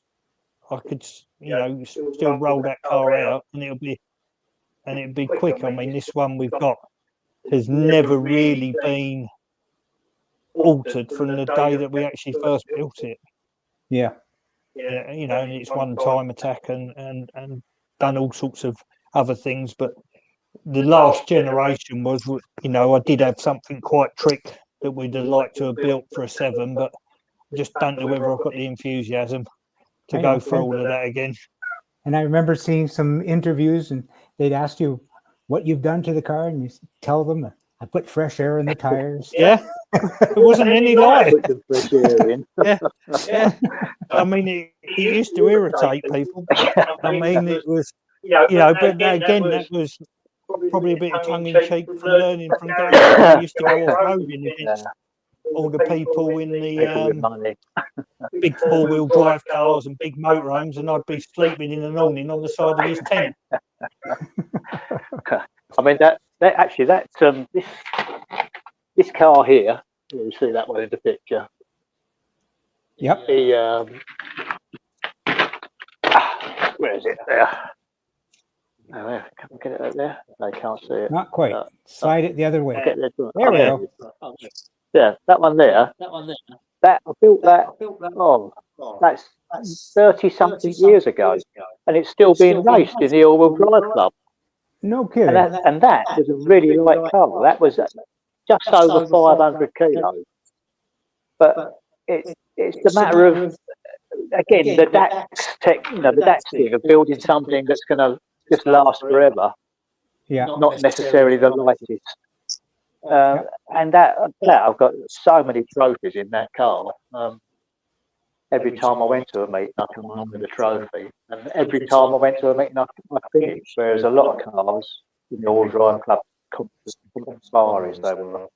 S2: I could, still roll that car out, and it'd be quick. I mean, this one we've got has never really been altered from the day that we actually first built it.
S1: Yeah.
S2: And it's one time attack and done all sorts of other things. But the last generation was, I did have something quite trick that we'd have liked to have built for a 7, but I just don't know whether I've got the enthusiasm to go through all of that again.
S1: And I remember seeing some interviews, and they'd ask you what you've done to the car, and you tell them, "I put fresh air in the tires."
S2: Yeah, it wasn't any lie. Yeah. I mean, it used to irritate people. I mean, it was, but again, that was probably a bit of tongue in cheek from learning from Gary. We used to go off-roading against all the people in the big 4-wheel drive cars and big motorhomes, and I'd be sleeping in an awning on the side of his tent.
S3: I mean, this car here, you see that one in the picture.
S1: Yep.
S3: Where is it? There. Oh, can we get it out there? I can't see it.
S1: Not quite. Slide it the other way.
S3: There
S1: we go.
S3: Yeah, that one there. That I built that. Oh, that's 30-something years ago, and it's still being raced in the all-wheel drive club.
S1: No kidding.
S3: And that was a really light car. That was just over 500 kilos. But it's the matter of, again, the DAX tech, the DAX thing of building something that's going to just last forever.
S1: Yeah.
S3: Not necessarily the lightest. And that I've got so many trophies in that car. Every time I went to a meeting, I come home with a trophy, and every time I went to a meeting, I finished. Whereas a lot of cars in the all drive club, Safaris, they were.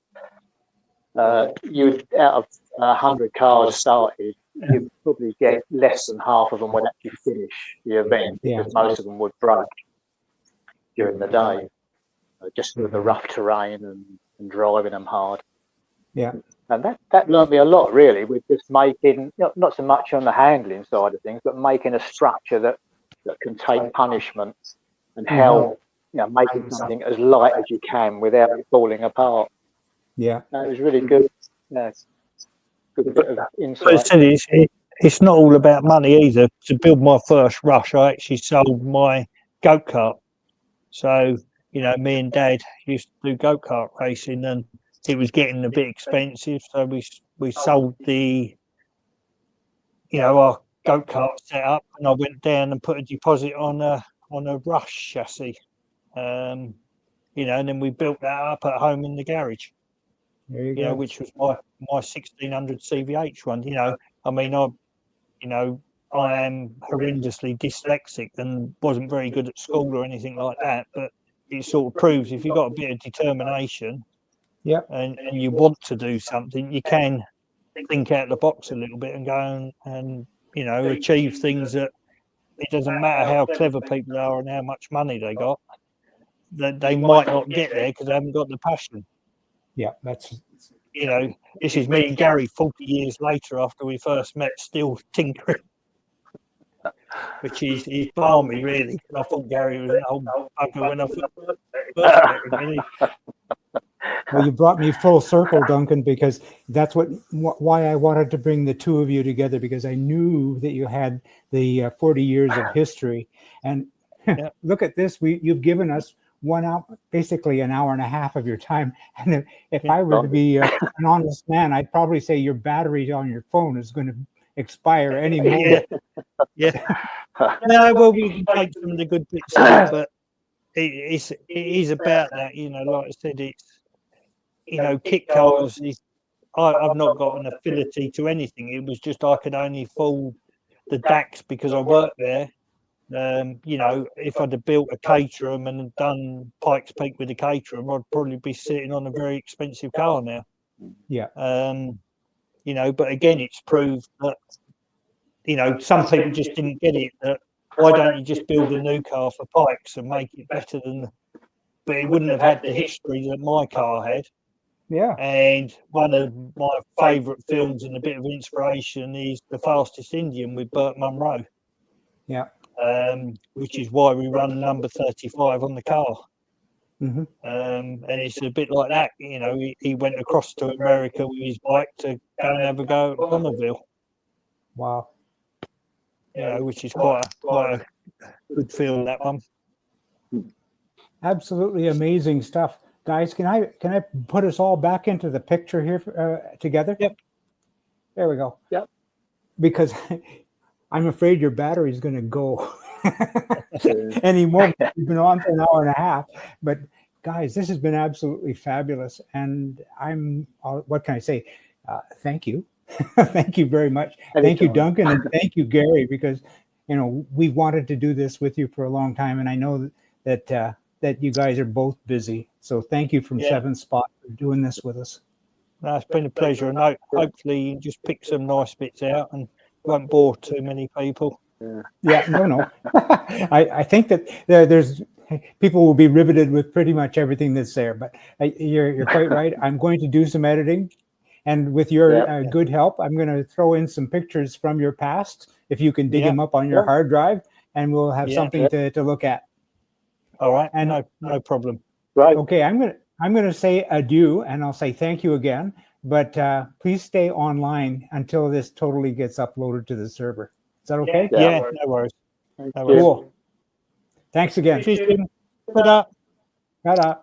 S3: You out of 100 cars started, you'd probably get less than half of them would actually finish the event, because most of them would break during the day, just with the rough terrain and driving them hard.
S1: Yeah.
S3: And that learned me a lot, really, with just making, not so much on the handling side of things, but making a structure that can take punishment and how, making something as light as you can without it falling apart.
S1: Yeah.
S3: That was really good. Good bit of insight.
S2: It's not all about money either. To build my first rush, I actually sold my go-kart. So, me and Dad used to do go-kart racing, and it was getting a bit expensive, so we sold the our go-kart setup, and I went down and put a deposit on a Rush chassis, and then we built that up at home in the garage.
S1: There you go.
S2: Which was my 1600 CVH one. I mean, I am horrendously dyslexic and wasn't very good at school or anything like that, but it sort of proves if you've got a bit of determination. Yeah, and you want to do something, you can think out of the box a little bit and go and achieve things that it doesn't matter how clever people are and how much money they got. that they might not get there because they haven't got the passion.
S1: Yeah, that's,
S2: You know, this is me and Gary 40 years later after we first met, still tinkering, which is balmy, really. I thought Gary was an old bugger when I first met him, really.
S1: well, you brought me full circle, Duncan, because that's why I wanted to bring the two of you together, because I knew that you had the 40 years of history. And
S2: Yeah.
S1: look at this, you've given us 1 hour, basically an hour and a half of your time. And if I were to be an honest man, I'd probably say your battery on your phone is going to expire any moment.
S2: Yeah. No, well, we can take some of the good bits out, but it is about that, you know, like I said, it's, you know, kit cars is, I've not got an affinity to anything. It was just I could only fool the DAX because I worked there. You know, if I'd have built a Caterham and done Pikes Peak with a Caterham, I'd probably be sitting on a very expensive car now.
S1: Yeah.
S2: You know, but again, it's proved that, you know, some people just didn't get it, that why don't you just build a new car for Pikes and make it better than, but it wouldn't have had the history that my car had.
S1: Yeah.
S2: And one of my favourite films and a bit of inspiration is The Fastest Indian with Burt Munro.
S1: Yeah.
S2: Which is why we run number 35 on the car.
S1: Mm-hmm.
S2: And it's a bit like that, you know, he went across to America with his bike to go and have a go at Bonneville.
S1: Wow.
S2: You know, which is quite a good feel, that one.
S1: Absolutely amazing stuff. Guys, can I put us all back into the picture here together?
S2: Yep.
S1: There we go.
S3: Yep.
S1: Because I'm afraid your battery is going to go any moment. We've been on for an hour and a half. But guys, this has been absolutely fabulous. And what can I say? Thank you. Thank you very much. Thank you, Duncan, and thank you, Gary, because, you know, we've wanted to do this with you for a long time. And I know that you guys are both busy. So thank you from Seven Spot for doing this with us.
S2: No, it's been a pleasure. And hopefully you just pick some nice bits out and won't bore too many people.
S1: Yeah, no. I think that there's people will be riveted with pretty much everything that's there. But you're quite right. I'm going to do some editing, and with your good help, I'm going to throw in some pictures from your past, if you can dig them up on your hard drive, and we'll have something to look at.
S2: All right, and no problem.
S3: Right.
S1: Okay, I'm going to say adieu, and I'll say thank you again. But please stay online until this totally gets uploaded to the server. Is that okay?
S2: Yeah, no worries.
S1: Cool. Thanks again.
S2: Cheers, Jim. Ta-da.
S1: Ta-da.